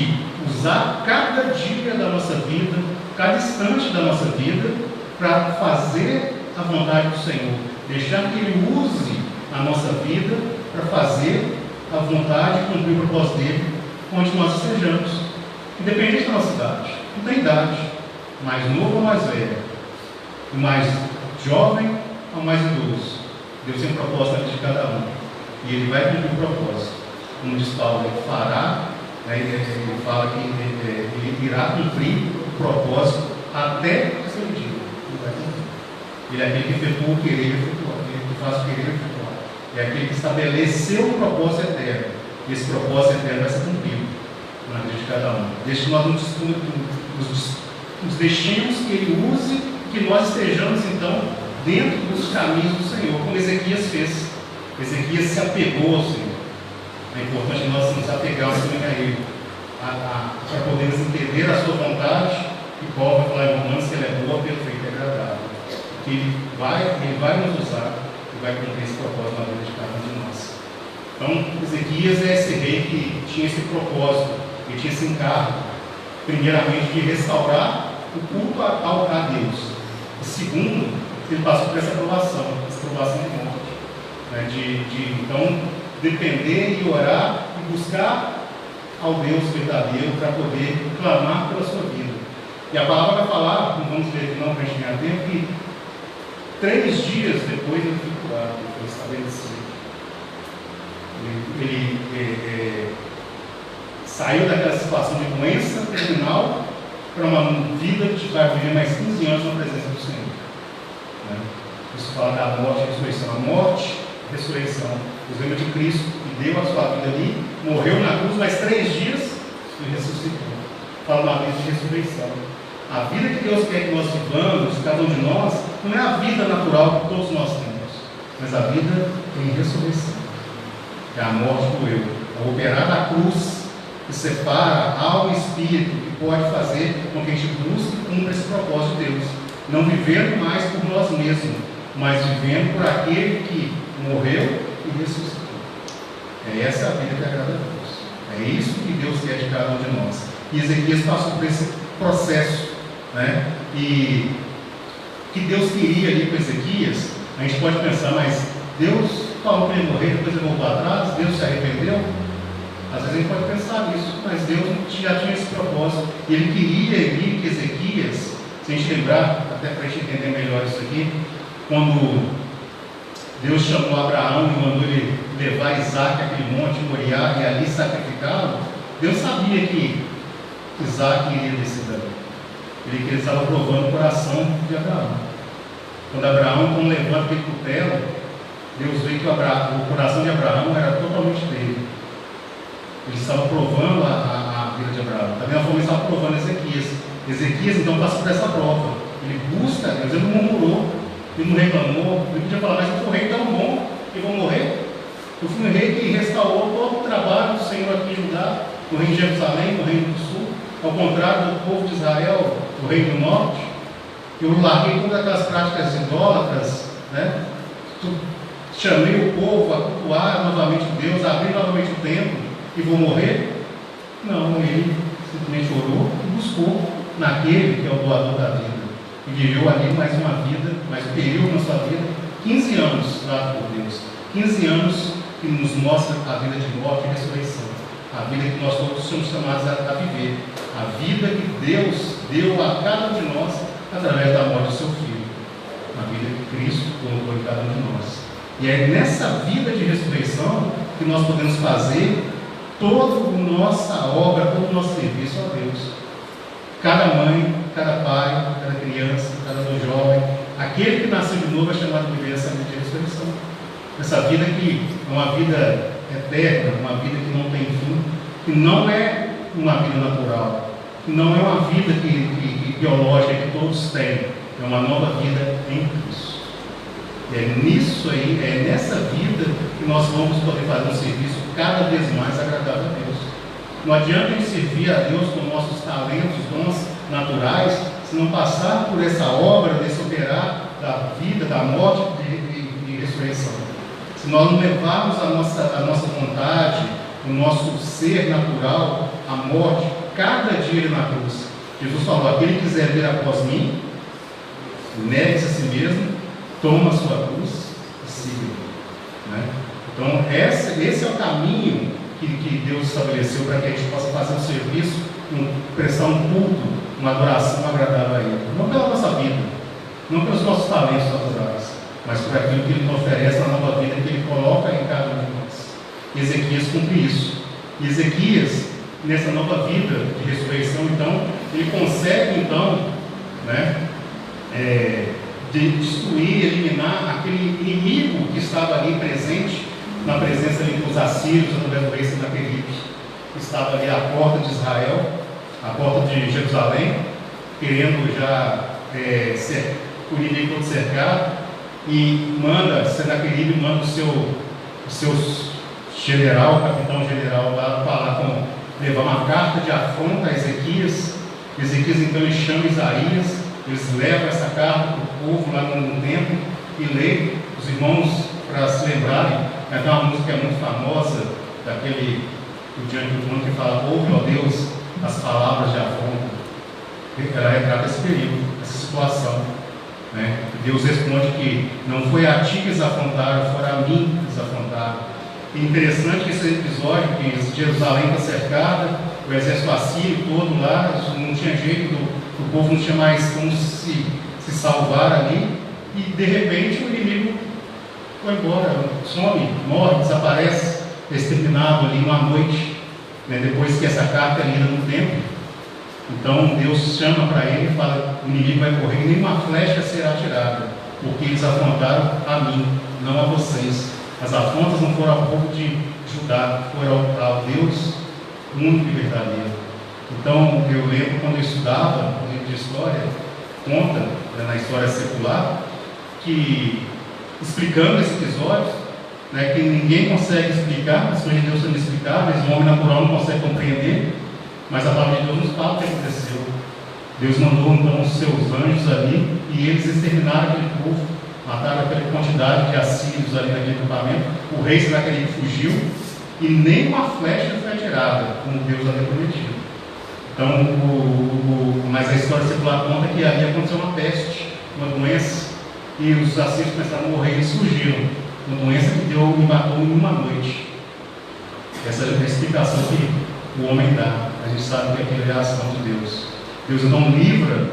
usar cada dia da nossa vida, cada instante da nossa vida, para fazer a vontade do Senhor. Deixar que Ele use a nossa vida para fazer a vontade e cumprir o propósito dele, onde nós estejamos. Independente da nossa idade, não tem idade, mais novo ou mais velho, mais jovem ou mais idoso. Deus tem um propósito na vida de cada um, e Ele vai cumprir o propósito. Como diz Paulo, Ele fará, ele fala que ele irá cumprir o propósito até o seu dia. Ele vai cumprir. Ele é aquele que efetua o querer efetuar, aquele que faz o querer efetuar. É aquele que estabeleceu o propósito eterno. E esse propósito eterno vai ser cumprido na vida de cada um. Desde que nós nos deixemos que Ele use, que nós estejamos então dentro dos caminhos do Senhor, como Ezequias fez. Ezequias se apegou ao Senhor. É importante nós nos apegarmos também a Ele, para podermos entender a sua vontade, e Paulo vai falar em Romanos que ela é boa, perfeita e agradável. Que Ele vai nos usar e vai cumprir esse propósito na vida de cada um de nós. Então, Ezequias é esse rei que tinha esse propósito, que tinha esse encargo, primeiramente de restaurar o culto a Deus. E segundo, ele passou por essa provação de morte, né? Então, depender e orar e buscar ao Deus verdadeiro para poder clamar pela sua vida. E a palavra vai falar, não vamos ler aqui não para a gente ganhar tempo, que 3 dias depois ele foi curado, ele foi estabelecido. Ele saiu daquela situação de doença terminal para uma vida que vai viver mais 15 anos na presença do Senhor. Né? Isso fala da morte e ressurreição. A morte, a ressurreição. Os lembra de Cristo, que deu a sua vida ali, morreu na cruz, mais 3 dias e ressuscitou. Fala da vida de ressurreição. A vida que Deus quer que nós vivamos, cada um de nós, não é a vida natural que todos nós temos, mas a vida em ressurreição. É a morte do eu, é operar da cruz que separa alma e espírito, que pode fazer com que a gente busque e cumpra esse propósito de Deus. Não vivendo mais por nós mesmos, mas vivendo por aquele que morreu e ressuscitou. É essa a vida que agrada a Deus. É isso que Deus quer de cada um de nós. E Ezequias passou por esse processo, né? E que Deus queria ali com Ezequias, a gente pode pensar, mas Deus falou para ele morrer, depois ele voltou atrás, Deus se arrependeu? Às vezes a gente pode pensar nisso, mas Deus já tinha esse propósito. E ele queria ali que Ezequias, se a gente lembrar, até para a gente entender melhor isso aqui, quando Deus chamou Abraão e mandou ele levar Isaac àquele monte Moriá e ali sacrificá-lo, Deus sabia que Isaac iria descer dali. Ele estava provando o coração de Abraão. Quando Abraão, quando levanta aquele cutelo, Deus vê que o coração de Abraão era totalmente dele. Ele estava provando a vida de Abraão. Da mesma forma, ele estava provando Ezequias. Ezequias, então, passou por essa prova. Ele busca a Deus, ele não murmurou, ele não reclamou. Ele podia falar, mas eu fui um rei tão bom que vou morrer. Eu fui um rei que restaurou todo o trabalho do Senhor aqui em Judá, no reino de Jerusalém, no reino do sul. Ao contrário do povo de Israel, do reino do norte, eu larguei todas aquelas práticas idólatras, né? Chamei o povo a cultuar novamente Deus, abri novamente o templo e vou morrer? Não, ele simplesmente orou e buscou naquele que é o doador da vida. E viveu ali mais uma vida, mais um período na sua vida, 15 anos dado por Deus. 15 anos que nos mostra a vida de morte e ressurreição. A vida que nós todos somos chamados a viver. A vida que Deus deu a cada um de nós através da morte do seu Filho. A vida que Cristo colocou em cada um de nós. E é nessa vida de ressurreição que nós podemos fazer toda a nossa obra, todo o nosso serviço a Deus. Cada mãe, cada pai, cada criança, cada jovem, aquele que nasceu de novo é chamado de viver essa vida de ressurreição. Essa vida que é uma vida eterna, uma vida que não tem fim, que não é uma vida natural, que não é uma vida biológica que todos têm, é uma nova vida em Cristo. E é nisso aí, é nessa vida que nós vamos poder fazer um serviço cada vez mais agradável a Deus. Não adianta a gente servir a Deus com nossos talentos, dons naturais, se não passar por essa obra desse operar da vida, da morte e ressurreição. Se nós não levarmos a nossa vontade, o nosso ser natural à morte, cada dia na cruz. Jesus falou, aquele que quiser vir após mim, negue-se a si mesmo, toma a sua cruz e siga-me. Né? Então, esse é o caminho que Deus estabeleceu para que a gente possa fazer um serviço, prestar um culto, uma adoração agradável a Ele. Não pela nossa vida, não pelos nossos talentos naturais, mas por aquilo que Ele nos oferece na nova vida que Ele coloca em cada um de nós. E Ezequias cumpre isso. E Ezequias, nessa nova vida de ressurreição, então, ele consegue, então, né, destruir, eliminar aquele inimigo que estava ali presente, na presença ali dos assírios, através do rei Senaqueribe, que estava ali à porta de Israel, à porta de Jerusalém, querendo já o inimigo todo cercado, e Senaqueribe manda o seu general, capitão general lá, falar levar uma carta de afronta a Ezequias. Ezequias então ele chama Isaías, eles levam essa carta para o povo lá no templo e lê, os irmãos, para se lembrarem, tem uma música que é muito famosa, daquele Diante do Trono, que fala, ouve, ó Deus, as palavras de afronta. Ela retrata esse período, essa situação. Né? Deus responde que não foi a ti que eles afrontaram, foi a mim que eles afrontaram. E interessante que esse episódio, que Jerusalém está cercada, o exército assírio todo lá, não tinha jeito, o povo não tinha mais como se salvar ali, e de repente o inimigo foi embora, some, morre, desaparece, exterminado ali uma noite, né, depois que essa carta é lida no templo. Então Deus chama para ele e fala, o inimigo vai correr, nenhuma flecha será atirada, porque eles afrontaram a mim, não a vocês. As afrontas não foram ao povo de Judá, foram ao Deus único e verdadeiro. Então, eu lembro quando eu estudava o livro de história, conta, né, na história secular, que explicando esse episódio, né, que ninguém consegue explicar, as coisas de Deus são inexplicáveis, o homem natural não consegue compreender, mas a palavra de Deus nos fala o que aconteceu. Deus mandou então os seus anjos ali e eles exterminaram aquele povo, mataram aquela quantidade de assírios ali naquele acampamento. O rei Senaqueribe fugiu e nem uma flecha foi atirada, como Deus havia prometido. Então, mas a história secular conta que ali aconteceu uma peste, uma doença, e os assírios começaram a morrer e eles fugiram. Uma doença que Deus me matou em uma noite. Essa é a explicação que o homem dá. A gente sabe que aquilo é a ação de Deus. Deus então livra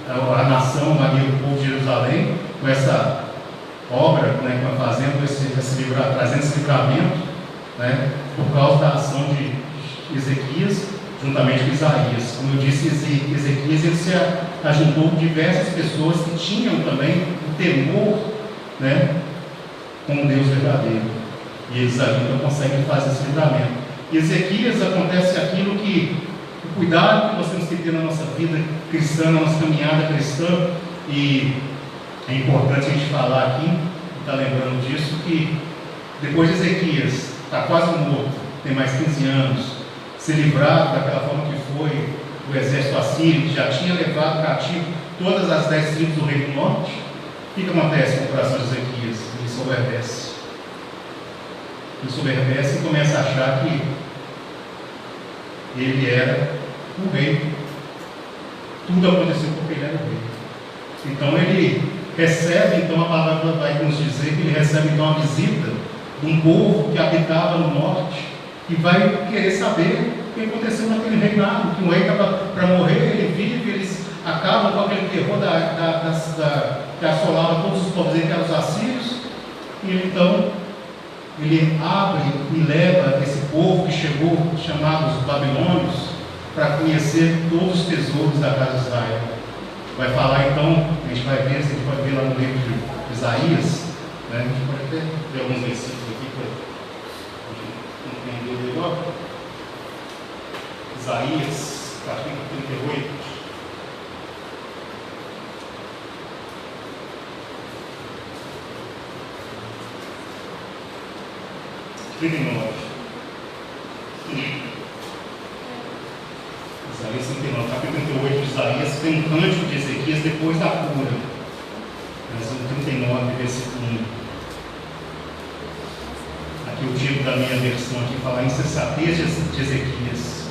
a nação, o povo de Jerusalém, com essa obra, né, fazendo trazendo esse livramento, né, por causa da ação de Ezequias, juntamente com Isaías. Como eu disse, Ezequias ele se ajuntou com diversas pessoas que tinham também o temor, né, com o Deus verdadeiro. E eles ali então conseguem fazer esse livramento. E Ezequias acontece aquilo que o cuidado que nós temos que ter na nossa vida cristã, na nossa caminhada cristã, e é importante a gente falar aqui, está lembrando disso, que depois de Ezequias está quase morto, tem mais 15 anos, ser livrado daquela forma que foi o exército assírio, que já tinha levado cativo todas as 10 tribos do Reino do Norte. O que acontece com o coração de Ezequias? Ele soberbece. Ele soberbece e começa a achar que ele era o rei. Tudo aconteceu porque ele era o rei. Então ele recebe, então a palavra vai nos dizer que ele recebe então a visita de um povo que habitava no norte e vai querer saber o que aconteceu naquele reinado, que o rei estava para morrer, ele vive, eles acabam com aquele terror que assolava todos os povos, entre os assírios, e então ele abre e leva esse povo que chegou, chamados babilônios, para conhecer todos os tesouros da casa de Israel. Vai falar então, a gente vai ver lá no livro de Isaías, né? A gente pode até ver alguns versículos aqui para entender melhor. Isaías, capítulo 38. Isaías 39, capítulo 38 de Isaías, tem um cântico de Ezequias depois da cura. Mas no 39, versículo 1. Aqui o título da minha versão aqui fala insensatez de Ezequias.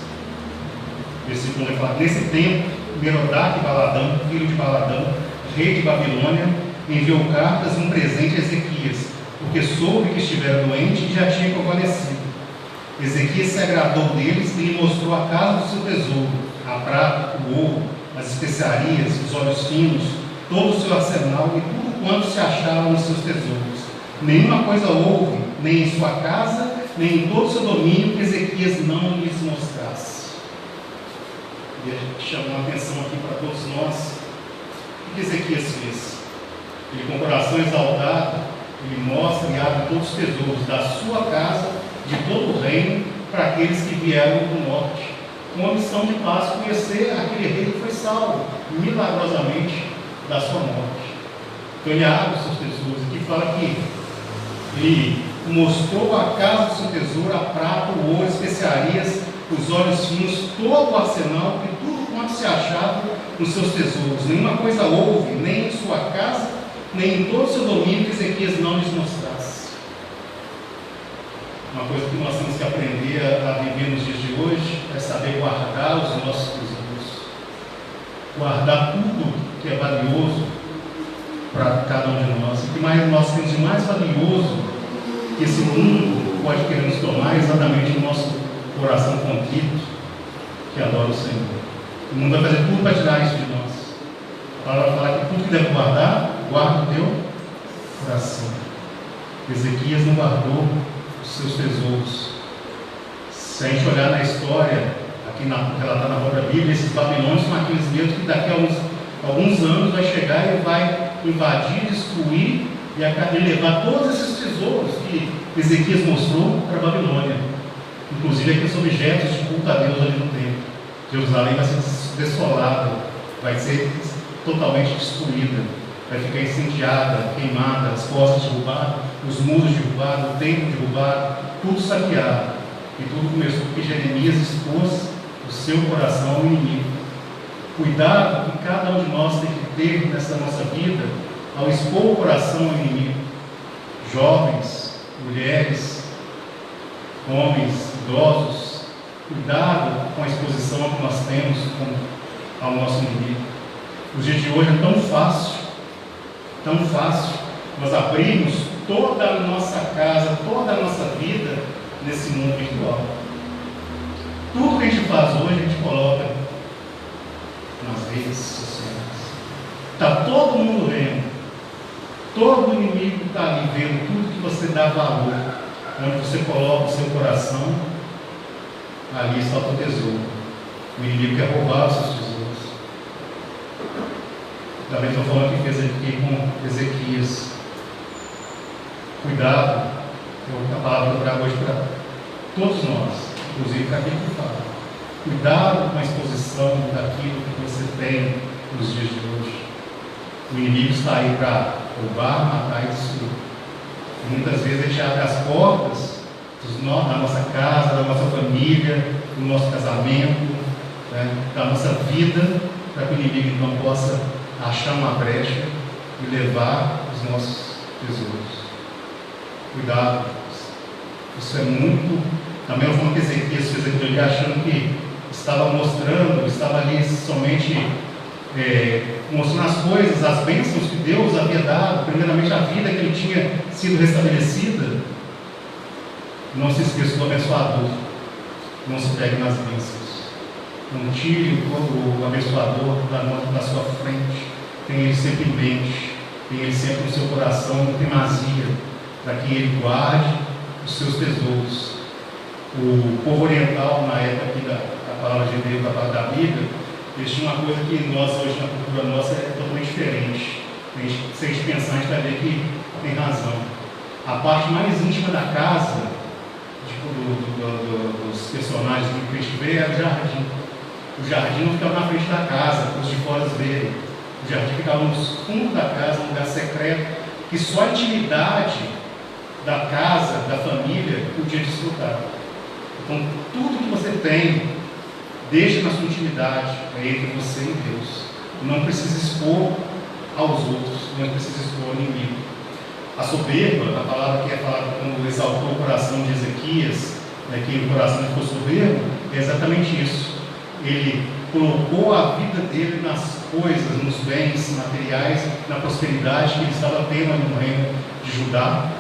Versículo 1 vai falar: nesse tempo, Merodach Baladão, filho de Baladão, rei de Babilônia, enviou cartas e um presente a Ezequias, porque soube que estivera doente e já tinha convalescido. Ezequias se agradou deles e lhe mostrou a casa do seu tesouro, a prata, o ouro, as especiarias, os óleos finos, todo o seu arsenal e tudo quanto se achava nos seus tesouros. Nenhuma coisa houve, nem em sua casa, nem em todo o seu domínio, que Ezequias não lhes mostrasse. E chamou a atenção aqui para todos nós. O que Ezequias fez? Ele, com o coração exaltado, ele mostra e abre todos os tesouros da sua casa, de todo o reino, para aqueles que vieram do norte, com a missão de paz, conhecer aquele rei que foi salvo milagrosamente da sua morte. Então ele abre os seus tesouros, aqui fala que ele mostrou a casa do seu tesouro, a prata, o ouro, especiarias, os óleos finos, todo o arsenal e tudo quanto se achava nos seus tesouros. Nenhuma coisa houve, nem em sua casa, nem em todo o seu domínio, que Ezequias não lhes mostrasse. Uma coisa que nós temos que aprender a viver nos dias de hoje é saber guardar os nossos tesouros, guardar tudo que é valioso para cada um de nós. O que mais nós temos de mais valioso que esse mundo pode querer nos tomar é exatamente o nosso coração contrito que adora o Senhor. O mundo vai fazer tudo para tirar isso de nós. A palavra fala que tudo que deve guardar, guarda o teu coração. Ezequias não guardou seus tesouros. Se a gente olhar na história, aqui relatada na própria Bíblia, esses babilônios são aqueles mesmos que daqui a alguns anos vai chegar e vai invadir, destruir e levar todos esses tesouros que Ezequias mostrou para a Babilônia, inclusive aqueles objetos de culto a Deus ali no templo. Jerusalém vai ser desolada, vai ser totalmente destruída. vai ficar incendiada, queimada, as costas derrubadas, os muros derrubados, o templo derrubado, tudo saqueado. E tudo começou porque Jeremias expôs o seu coração ao inimigo. Cuidado que cada um de nós tem que ter nessa nossa vida ao expor o coração ao inimigo. Jovens, mulheres, homens, idosos, cuidado com a exposição que nós temos ao nosso inimigo. Os dias de hoje é tão fácil nós abrirmos toda a nossa casa, toda a nossa vida nesse mundo virtual. Tudo que a gente faz hoje, a gente coloca nas redes sociais. Está todo mundo vendo. Todo inimigo está ali vendo tudo que você dá valor. Onde você coloca o seu coração, ali está o teu tesouro. O inimigo quer roubar os seus tesouros. Também estou falando que fez aqui com Ezequias. Cuidado, é a palavra do trago hoje para todos nós, inclusive para quem que fala. Cuidado com a exposição daquilo que você tem nos dias de hoje. O inimigo está aí para roubar, matar e destruir. E muitas vezes a gente abre as portas da nossa casa, da nossa família, do nosso casamento, né, da nossa vida, para que o inimigo então possa achar uma brecha e levar os nossos tesouros. Cuidado, isso é muito. Também eu falo que Ezequias fez aquilo ali achando que estava mostrando, estava ali somente mostrando as coisas, as bênçãos que Deus havia dado, primeiramente a vida que ele tinha sido restabelecida. Não se esqueça do abençoador, não se pegue nas bênçãos. Não tire o abençoador da sua frente. Tenha ele sempre em mente, tenha ele sempre no seu coração, não primazia, para que ele guarde os seus tesouros. O povo oriental, na época aqui da palavra de Deus, da palavra da Bíblia, eles tinham uma coisa que nós hoje na cultura nossa é totalmente diferente. Se a gente pensar, a gente vai ver que tem razão. A parte mais íntima da casa, dos personagens que a gente vê, é o jardim. O jardim não ficava na frente da casa, para os de fora verem. O jardim ficava nos fundos da casa, um lugar secreto, que só a intimidade da casa, da família, podia desfrutar. Então, tudo que você tem, deixa na sua intimidade, entre você e Deus. Não precisa expor aos outros, não precisa expor ao inimigo. A soberba, a palavra que é falada quando exaltou o coração de Ezequias, que o coração ficou soberbo, é exatamente isso. Ele colocou a vida dele nas coisas, nos bens materiais, na prosperidade que ele estava tendo ali no reino de Judá.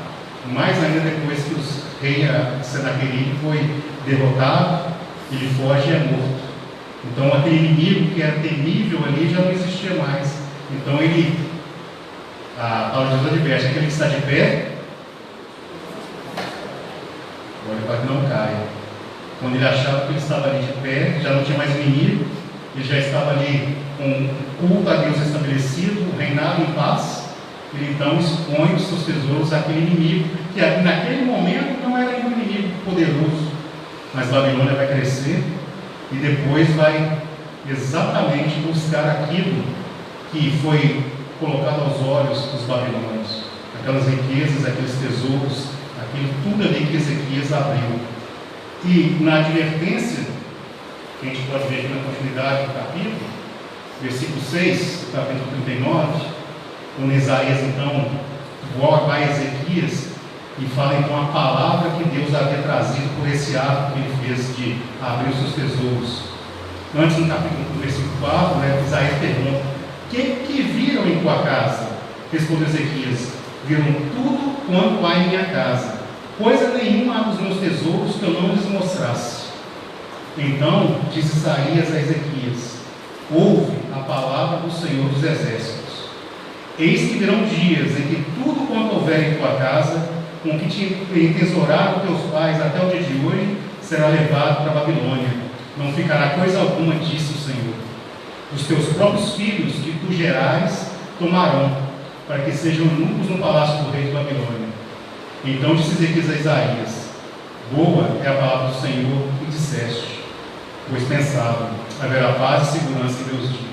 Mais ainda depois que o rei Senaqueribe foi derrotado, ele foge e é morto. Então aquele inimigo que era temível ali já não existia mais. Então a palavra de Deus adverte, aquele que está de pé, olha para que não caia. Quando ele achava que ele estava ali de pé, já não tinha mais inimigo, ele já estava ali com o culto a Deus estabelecido, o reinado em paz. Ele então expõe os seus tesouros àquele inimigo, que naquele momento não era um inimigo poderoso, mas Babilônia vai crescer e depois vai exatamente buscar aquilo que foi colocado aos olhos dos babilônios, aquelas riquezas, aqueles tesouros, aquilo tudo ali que Ezequias abriu. E na advertência, que a gente pode ver aqui na continuidade do capítulo, versículo 6, do capítulo 39, quando Isaías então volta a Ezequias e fala então a palavra que Deus havia trazido por esse ato que ele fez de abrir os seus tesouros. Antes, no capítulo, no versículo 4, Isaías pergunta: que viram em tua casa? Respondeu Ezequias: viram tudo quanto há em minha casa, coisa nenhuma há dos meus tesouros que eu não lhes mostrasse. Então disse Isaías a Ezequias: ouve a palavra do Senhor dos Exércitos. Eis que virão dias em que tudo quanto houver em tua casa, com que te entesouraram teus pais até o dia de hoje, será levado para a Babilônia. Não ficará coisa alguma, disse o Senhor. Os teus próprios filhos que tu gerares tomarão, para que sejam eunucos no palácio do rei de Babilônia. Então disse Ezequias a Isaías: boa é a palavra do Senhor que disseste, pois pensava, haverá paz e segurança em meus dias.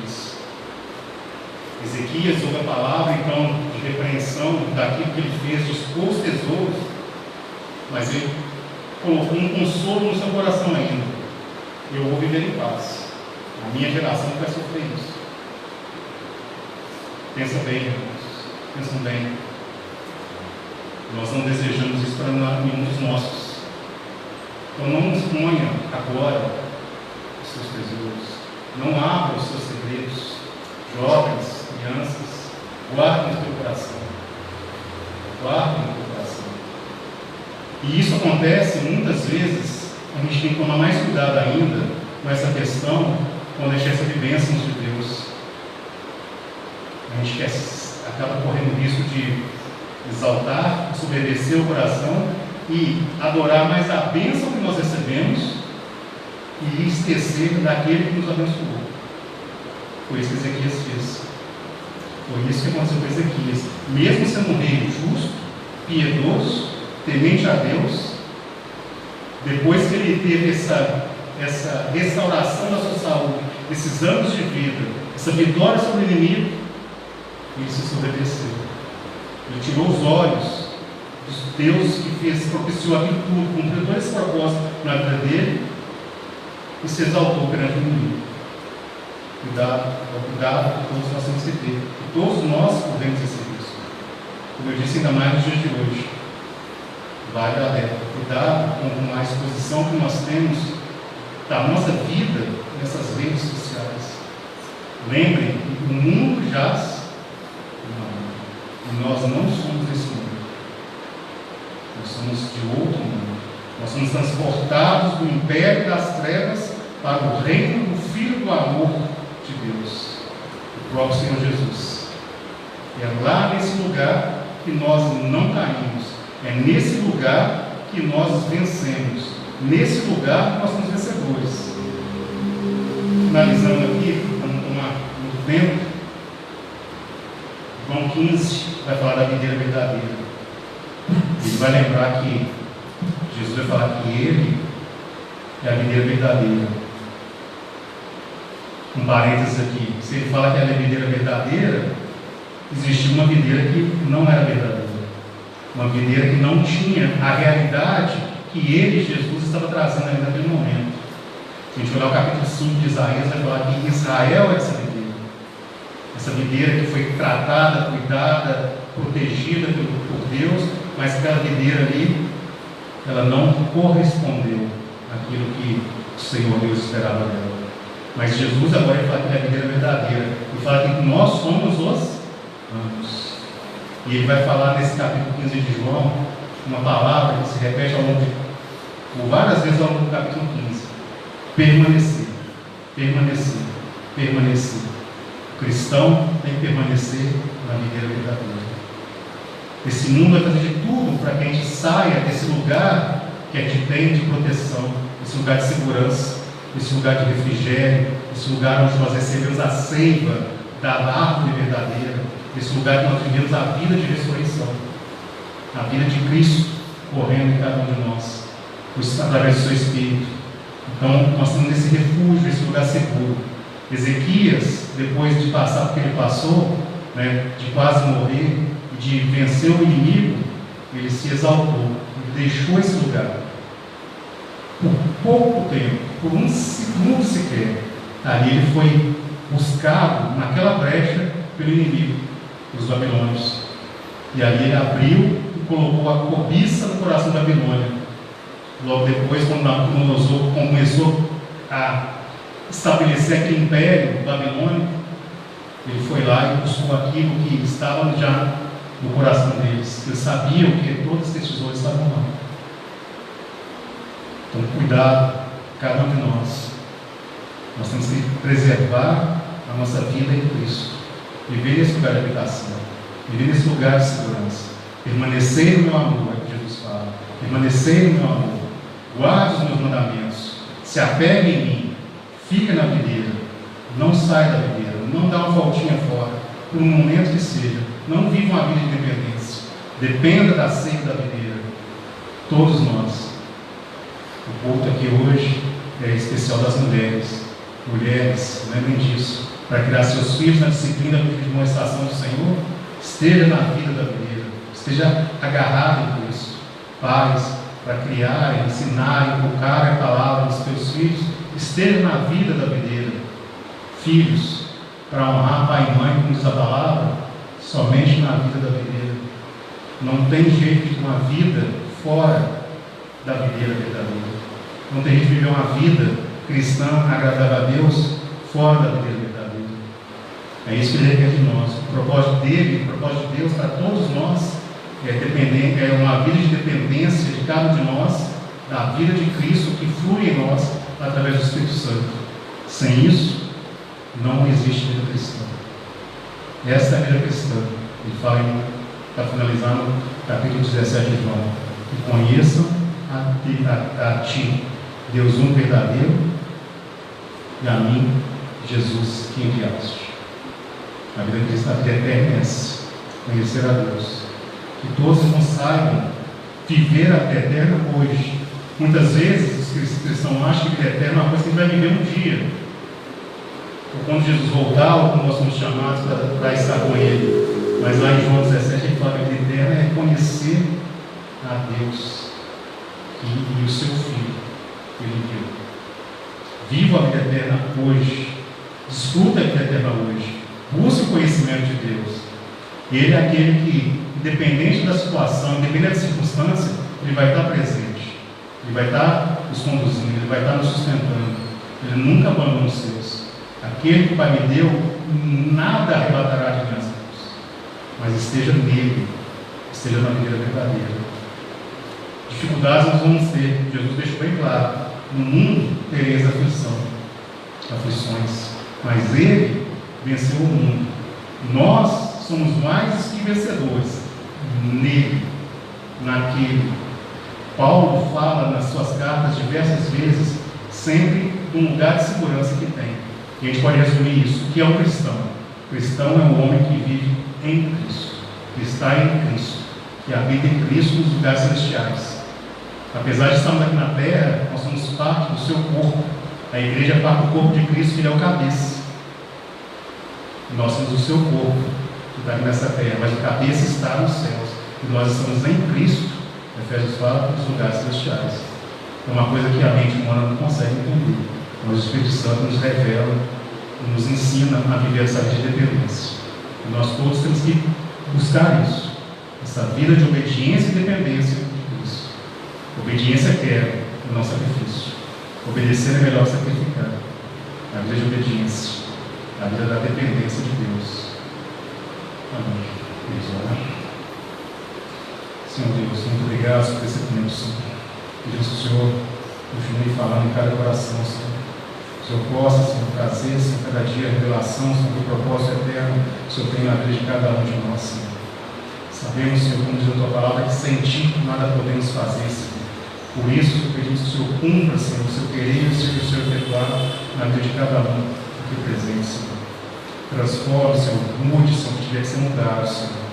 Ezequias ouve a palavra, então, de repreensão daquilo que ele fez, expôs os tesouros, mas ele colocou um consolo no seu coração ainda. Eu vou viver em paz. A minha geração vai sofrer isso. Pensa bem, irmãos. Pensam bem. Nós não desejamos isso para nenhum dos nossos. Então não exponha agora os seus tesouros. Não abra os seus segredos. Jovens, crianças, guardem no teu coração. Guardem no teu coração. E isso acontece muitas vezes, a gente tem que tomar mais cuidado ainda com essa questão quando a gente recebe bênçãos de Deus. A gente acaba correndo o risco de exaltar, desobedecer o coração e adorar mais a bênção que nós recebemos e esquecer daquele que nos abençoou. Foi isso que Ezequias fez. Foi isso que aconteceu com Ezequias. Mesmo sendo um rei justo, piedoso, temente a Deus, depois que ele teve essa restauração da sua saúde, esses anos de vida, essa vitória sobre o inimigo, ele se desobedeceu. Ele tirou os olhos dos Deus que propiciou aquilo tudo, cumpriu todo esse propósito na vida dele e se exaltou perante o inimigo. Cuidado que todos nós temos que ter. E todos nós podemos receber isso. Como eu disse, ainda mais nos dias de hoje. Vale a alerta. Cuidado com a exposição que nós temos da nossa vida nessas redes sociais. Lembrem que o mundo jaz e nós não somos desse mundo. Nós somos de outro mundo. Nós somos transportados do império das trevas para o reino do Filho do amor de Deus, o próprio Senhor Jesus. E é lá nesse lugar que nós não caímos. É nesse lugar que nós vencemos. Nesse lugar que nós somos vencedores. Finalizando aqui, no tempo, João 15 vai falar da videira verdadeira. Ele vai lembrar que Jesus vai falar que Ele é a videira verdadeira. Um parênteses aqui, se ele fala que ela é a videira verdadeira, existia uma videira que não era verdadeira. Uma videira que não tinha a realidade que ele, Jesus, estava trazendo ali naquele momento. Se a gente olhar o capítulo 5 de Isaías, vai falar que Israel é essa videira. Essa videira que foi tratada, cuidada, protegida por Deus, mas aquela videira ali, ela não correspondeu àquilo que o Senhor Deus esperava dela. Mas Jesus agora ele fala que é a videira verdadeira. Ele fala que nós somos os ramos. E ele vai falar nesse capítulo 15 de João uma palavra que se repete por várias vezes ao longo do capítulo 15. Permanecer. Permanecer. Permanecer. O cristão tem que permanecer na videira verdadeira. Esse mundo vai fazer de tudo para que a gente saia desse lugar que a gente tem de proteção, esse lugar de segurança, esse lugar de refrigério, esse lugar onde nós recebemos a seiva da árvore verdadeira, esse lugar que nós vivemos a vida de ressurreição, a vida de Cristo correndo em cada um de nós, através do seu Espírito. Então, nós temos esse refúgio, esse lugar seguro. Ezequias, depois de passar por que ele passou, de quase morrer, e de vencer o inimigo, ele se exaltou, ele deixou esse lugar. Por pouco tempo, por um segundo sequer, ali ele foi buscado naquela brecha pelo inimigo, os babilônios. E ali ele abriu e colocou a cobiça no coração da Babilônia. Logo depois, quando Nabucodonosor começou a estabelecer aquele império babilônico, ele foi lá e buscou aquilo que estava já no coração deles. Eles sabiam que todos esses tesouros estavam lá. Então, cuidado, cada um de nós. Nós temos que preservar a nossa vida em Cristo. Viver nesse lugar de habitação. Viver nesse lugar de segurança. Permanecer no meu amor, é o que Jesus fala. Permanecer no meu amor. Guarde os meus mandamentos. Se apegue em mim. Fica na videira. Não saia da videira. Não dá uma voltinha fora. Por um momento que seja. Não viva uma vida de independência. Dependa da seiva da videira. Todos nós. O culto aqui hoje é especial das mulheres. Mulheres, lembrem disso. para criar seus filhos na disciplina e demonstração do Senhor, esteja na vida da videira, esteja agarrado em Cristo. Pais, para criar, ensinar, inculcar a palavra dos teus filhos, esteja na vida da videira. Filhos, para honrar pai e mãe, como diz a palavra, somente na vida da videira. Não tem jeito de ter uma vida fora da videira verdadeira. Não tem jeito de viver uma vida cristã agradável a Deus fora da videira verdadeira. É isso que Ele requer de nós. O propósito dele, o propósito de Deus para todos nós é uma vida de dependência de cada um de nós, da vida de Cristo que flui em nós através do Espírito Santo. Sem isso, não existe vida cristã. Essa é a vida cristã. Ele fala, está finalizando o capítulo 17 de João: que conheçam a ti, Deus um verdadeiro, e a mim, Jesus, que enviaste. A vida cristã eterna é essa: conhecer a Deus. Que todos não saibam viver a vida eterna hoje. Muitas vezes os cristãos acham que a vida eterna é uma coisa que a gente vai viver um dia, ou quando Jesus voltar, ou quando nós somos chamados para estar com Ele. Mas lá em João 17 ele fala que a vida eterna é conhecer a Deus e o seu Filho que Ele enviou. Viva a vida eterna hoje. Desfruta a vida eterna hoje. Busque o conhecimento de Deus. Ele é aquele que, independente da situação, independente da circunstância, Ele vai estar presente. Ele vai estar nos conduzindo, Ele vai estar nos sustentando. Ele nunca abandona os seus. Aquele que o Pai me deu, nada arrebatará de minhas mãos. Mas esteja nele, esteja na vida verdadeira. Dificuldades nós vamos ter. Jesus deixou bem claro: no mundo tereis aflições, mas Ele venceu o mundo. Nós somos mais que vencedores nele, naquele. Paulo fala nas suas cartas diversas vezes, sempre de um lugar de segurança que tem. E a gente pode resumir isso: o que é um cristão? O cristão é um homem que vive em Cristo, que está em Cristo, que habita em Cristo nos lugares celestiais. Apesar de estarmos aqui na terra, nós somos parte do seu corpo. A igreja é parte do corpo de Cristo, que Ele é o cabeça. Nós somos o seu corpo, que está aqui nessa terra, mas o cabeça está nos céus. E nós estamos em Cristo. Efésios fala dos lugares celestiais. É uma coisa que a mente humana não consegue entender. Mas o Espírito Santo nos revela, nos ensina a viver essa vida de dependência. E nós todos temos que buscar isso. Essa vida de obediência e dependência de Cristo. Obediência quer, e não sacrifício. Obedecer é melhor que sacrificar. A vida de obediência, a vida da dependência de Deus. Amém. Deus, Senhor Deus, muito obrigado por esse tempo, Senhor. Pedimos que o Senhor continue falando em cada coração, Senhor. Que o Senhor possa, Senhor, trazer, Senhor, cada dia a revelação, Senhor, do propósito eterno que o Senhor tem na vida de cada um de nós, Senhor. Sabemos, Senhor, como diz a Tua palavra, que sem Ti nada podemos fazer, Senhor. Por isso, pedimos que o Senhor cumpra, Senhor, o seu querer e o seu efetuar na vida de cada um aqui presente, Senhor. Transforme, Senhor, mude, Senhor, que tiver que ser mudado, Senhor.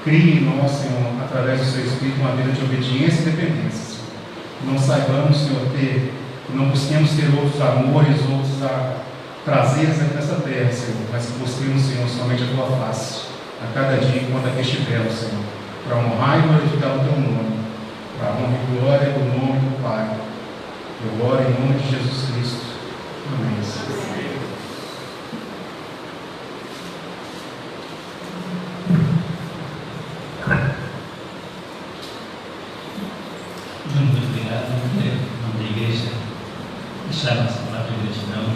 Crie em nós, Senhor, através do Seu Espírito, uma vida de obediência e dependência, Senhor. Que não saibamos, Senhor, que não busquemos ter outros amores, outros prazeres aqui nessa terra, Senhor, mas que busquemos, Senhor, somente a Tua face, a cada dia, enquanto aqui estivermos, Senhor, para honrar e glorificar o Teu nome, para a honra e glória do nome do Pai. Eu oro em nome de Jesus Cristo. Amém, Senhor. Muito obrigado, em nome da igreja, deixar nossa palavra de gratidão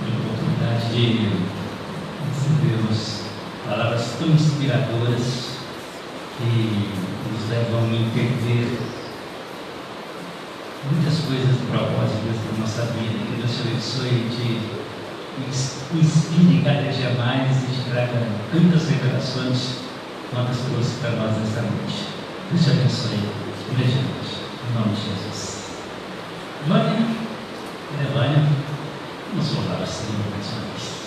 pela oportunidade de recebermos palavras tão inspiradoras que nos levam a entender muitas coisas do propósito de Deus para a nossa vida. Que Deus te abençoe e te inspire cada dia mais e te traga tantas revelações quantas trouxe para nós nesta noite. Deus te abençoe. Grandemente, em nome de Jesus. Vânia, vamos louvar o Senhor mais uma vez.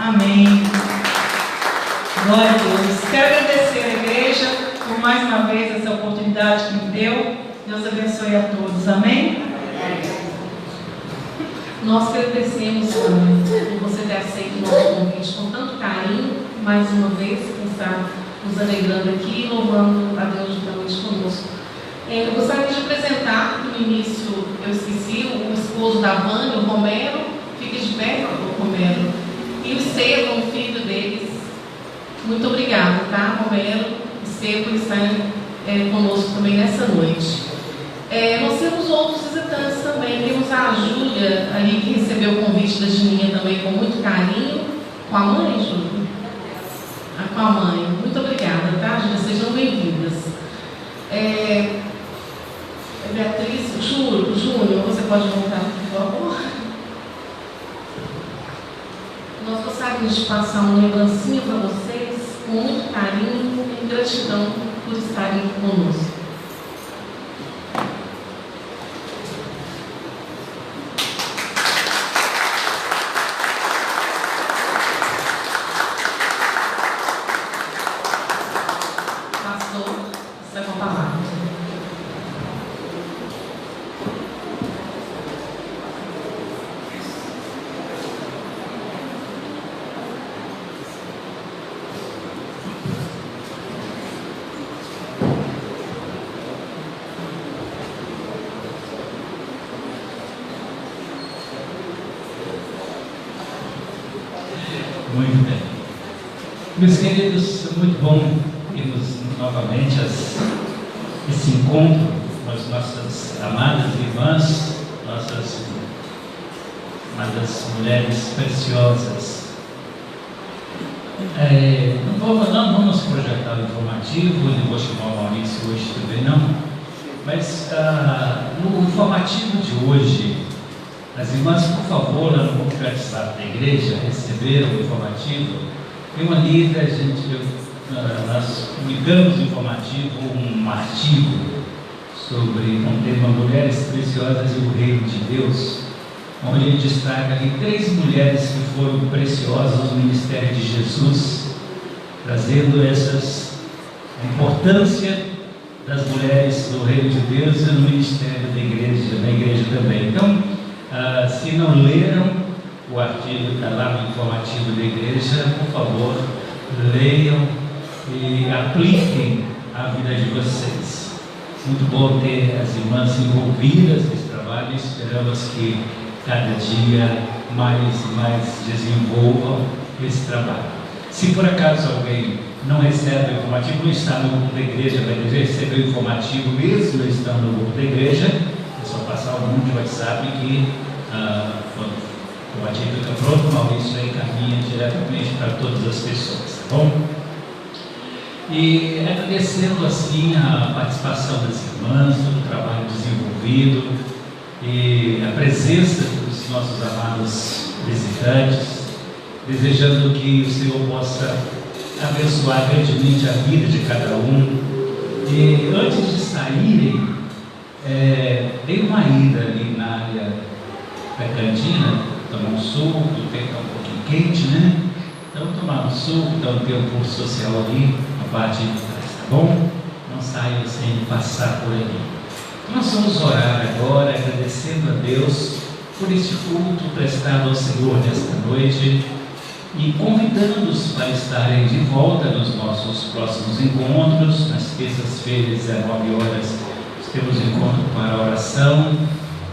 Amém. Glória a Deus. Quero agradecer à igreja por mais uma vez essa oportunidade que me deu. Deus abençoe a todos. Amém? Nós agradecemos, Ana, por você ter aceito o nosso convite com tanto carinho, mais uma vez, por estar nos alegrando aqui e louvando a Deus juntamente conosco. Eu gostaria de apresentar, no início eu esqueci, o esposo da Vânia, o Romero. Fique de pé, Romero. E o Estevam, o filho deles. Muito obrigada, tá, Romero e Estevam, por estarem conosco também nessa noite. Nós temos outros visitantes também. Temos a Júlia ali, que recebeu o convite da Gininha também com muito carinho. Com a mãe, Júlia? Com a mãe. Muito obrigada, tá, Júlia? Sejam bem-vindas. Beatriz, Júnior, você pode voltar aqui, por favor? Nós gostaríamos de passar uma lembrancinha para vocês, com muito carinho e gratidão por estarem conosco. Pastor, você vai contar mais. Muito bem. Meus queridos, muito bom termos novamente esse encontro com as nossas amadas irmãs, nossas amadas mulheres preciosas. Não vamos projetar o informativo, não vou chamar o Maurício hoje também não, mas no informativo de hoje, as irmãs, por favor, lá no grupo WhatsApp da igreja, receberam o informativo. Tem uma lida, nós publicamos no informativo um artigo sobre um tema Mulheres Preciosas e o Reino de Deus, onde ele destaca que 3 mulheres que foram preciosas no ministério de Jesus, trazendo a importância das mulheres do Reino de Deus e no ministério da igreja, na igreja também. Então, se não leram o artigo, está lá no informativo da igreja, por favor, leiam e apliquem a vida de vocês. Muito bom ter as irmãs envolvidas nesse trabalho e esperamos que cada dia mais e mais desenvolvam esse trabalho. Se por acaso alguém não recebe o informativo, não está no grupo da igreja, vai receber o informativo mesmo estando no grupo da igreja, é só passar o número de WhatsApp que o informativo fica pronto, o Maurício aí encaminha diretamente para todas as pessoas, tá bom? E agradecendo assim a participação das irmãs, todo o trabalho desenvolvido e a presença dos nossos amados visitantes, desejando que o Senhor possa abençoar grandemente a vida de cada um. E antes de saírem, dei uma ida ali na área da cantina, tomar um suco, o tempo está um pouquinho quente, né? Então tomar um suco, dar um tempo social ali, na parte de trás, tá bom? Não saiam sem passar por ali. Então nós vamos orar agora, agradecendo a Deus por este culto prestado ao Senhor nesta noite e convidando-os para estarem de volta nos nossos próximos encontros. Nas terças-feiras, 19 horas, temos encontro para oração,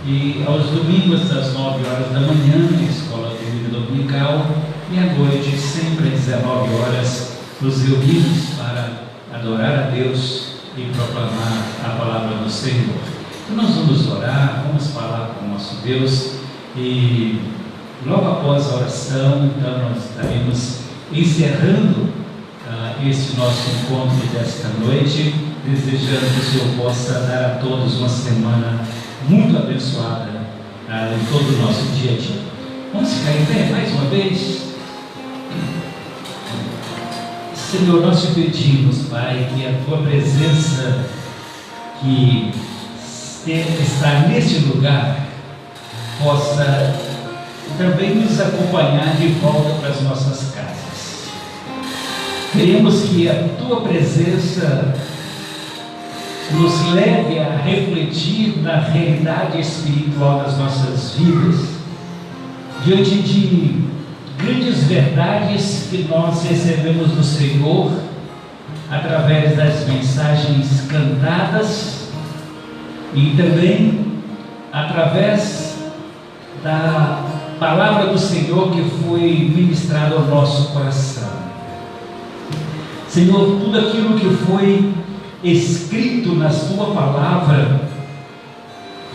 e aos domingos, às 9 horas da manhã, na Escola Bíblica Dominical, e à noite, sempre às 19 horas, nos reunimos para adorar a Deus e proclamar a palavra do Senhor. Então nós vamos orar, vamos falar com o nosso Deus, e logo após a oração, então nós estaremos encerrando esse nosso encontro desta noite, desejando que o Senhor possa dar a todos uma semana muito abençoada em todo o nosso dia a dia. Vamos ficar em pé mais uma vez? Senhor, nós te pedimos, Pai, que a Tua presença que está neste lugar possa também nos acompanhar de volta para as nossas casas. Queremos que a Tua presença nos leve a refletir na realidade espiritual das nossas vidas, diante de grandes verdades que nós recebemos do Senhor, através das mensagens cantadas e também através da palavra do Senhor que foi ministrada ao nosso coração. Senhor, tudo aquilo que foi escrito na Tua palavra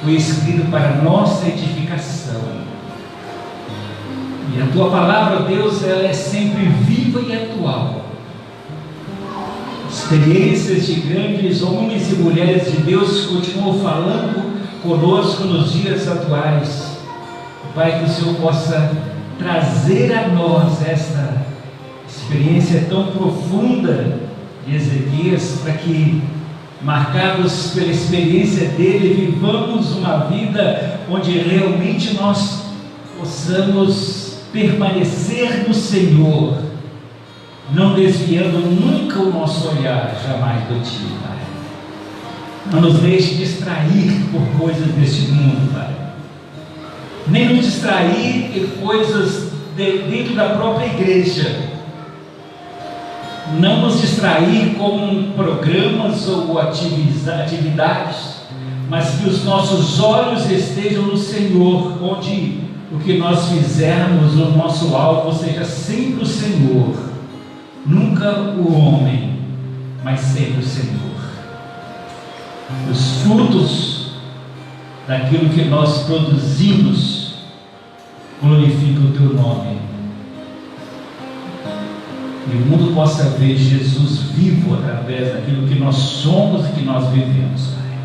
foi escrito para a nossa edificação. E a Tua palavra, Deus, ela é sempre viva e atual. Experiências de grandes homens e mulheres de Deus continuam falando conosco nos dias atuais. Pai, que o Senhor possa trazer a nós esta experiência tão profunda de Ezequias, para que, marcados pela experiência dele, vivamos uma vida onde realmente nós possamos permanecer no Senhor, não desviando nunca o nosso olhar jamais do Ti, Pai. Não nos deixe distrair por coisas deste mundo, Pai, nem nos distrair em coisas dentro da própria igreja. Não nos distrair com programas ou atividades, mas que os nossos olhos estejam no Senhor, onde o que nós fizermos, o nosso alvo seja sempre o Senhor, nunca o homem, mas sempre o Senhor. Os frutos daquilo que nós produzimos glorificam o Teu nome, e o mundo possa ver Jesus vivo através daquilo que nós somos e que nós vivemos, Pai.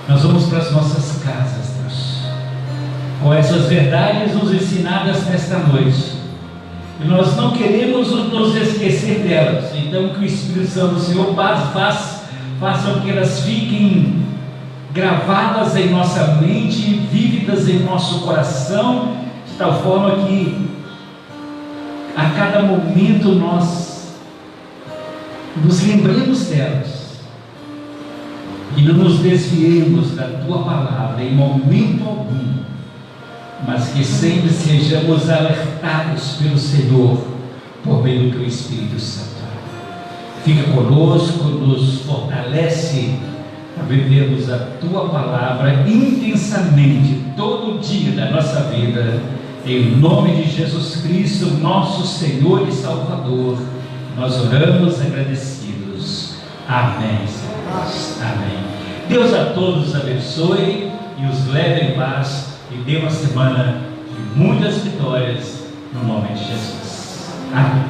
Nós vamos para as nossas casas, Deus, com essas verdades nos ensinadas nesta noite, e nós não queremos nos esquecer delas. Então, que o Espírito Santo do Senhor faça com que elas fiquem gravadas em nossa mente, vívidas em nosso coração, de tal forma que a cada momento nós nos lembremos delas e não nos desviemos da Tua palavra em momento algum, mas que sempre sejamos alertados pelo Senhor por meio do Teu Espírito Santo. Fica conosco, nos fortalece a vivermos a Tua palavra intensamente todo dia da nossa vida, em nome de Jesus Cristo, nosso Senhor e Salvador. Nós oramos agradecidos. Amém, Senhor. Amém. Deus a todos abençoe e os leve em paz, e dê uma semana de muitas vitórias no nome de Jesus. Amém.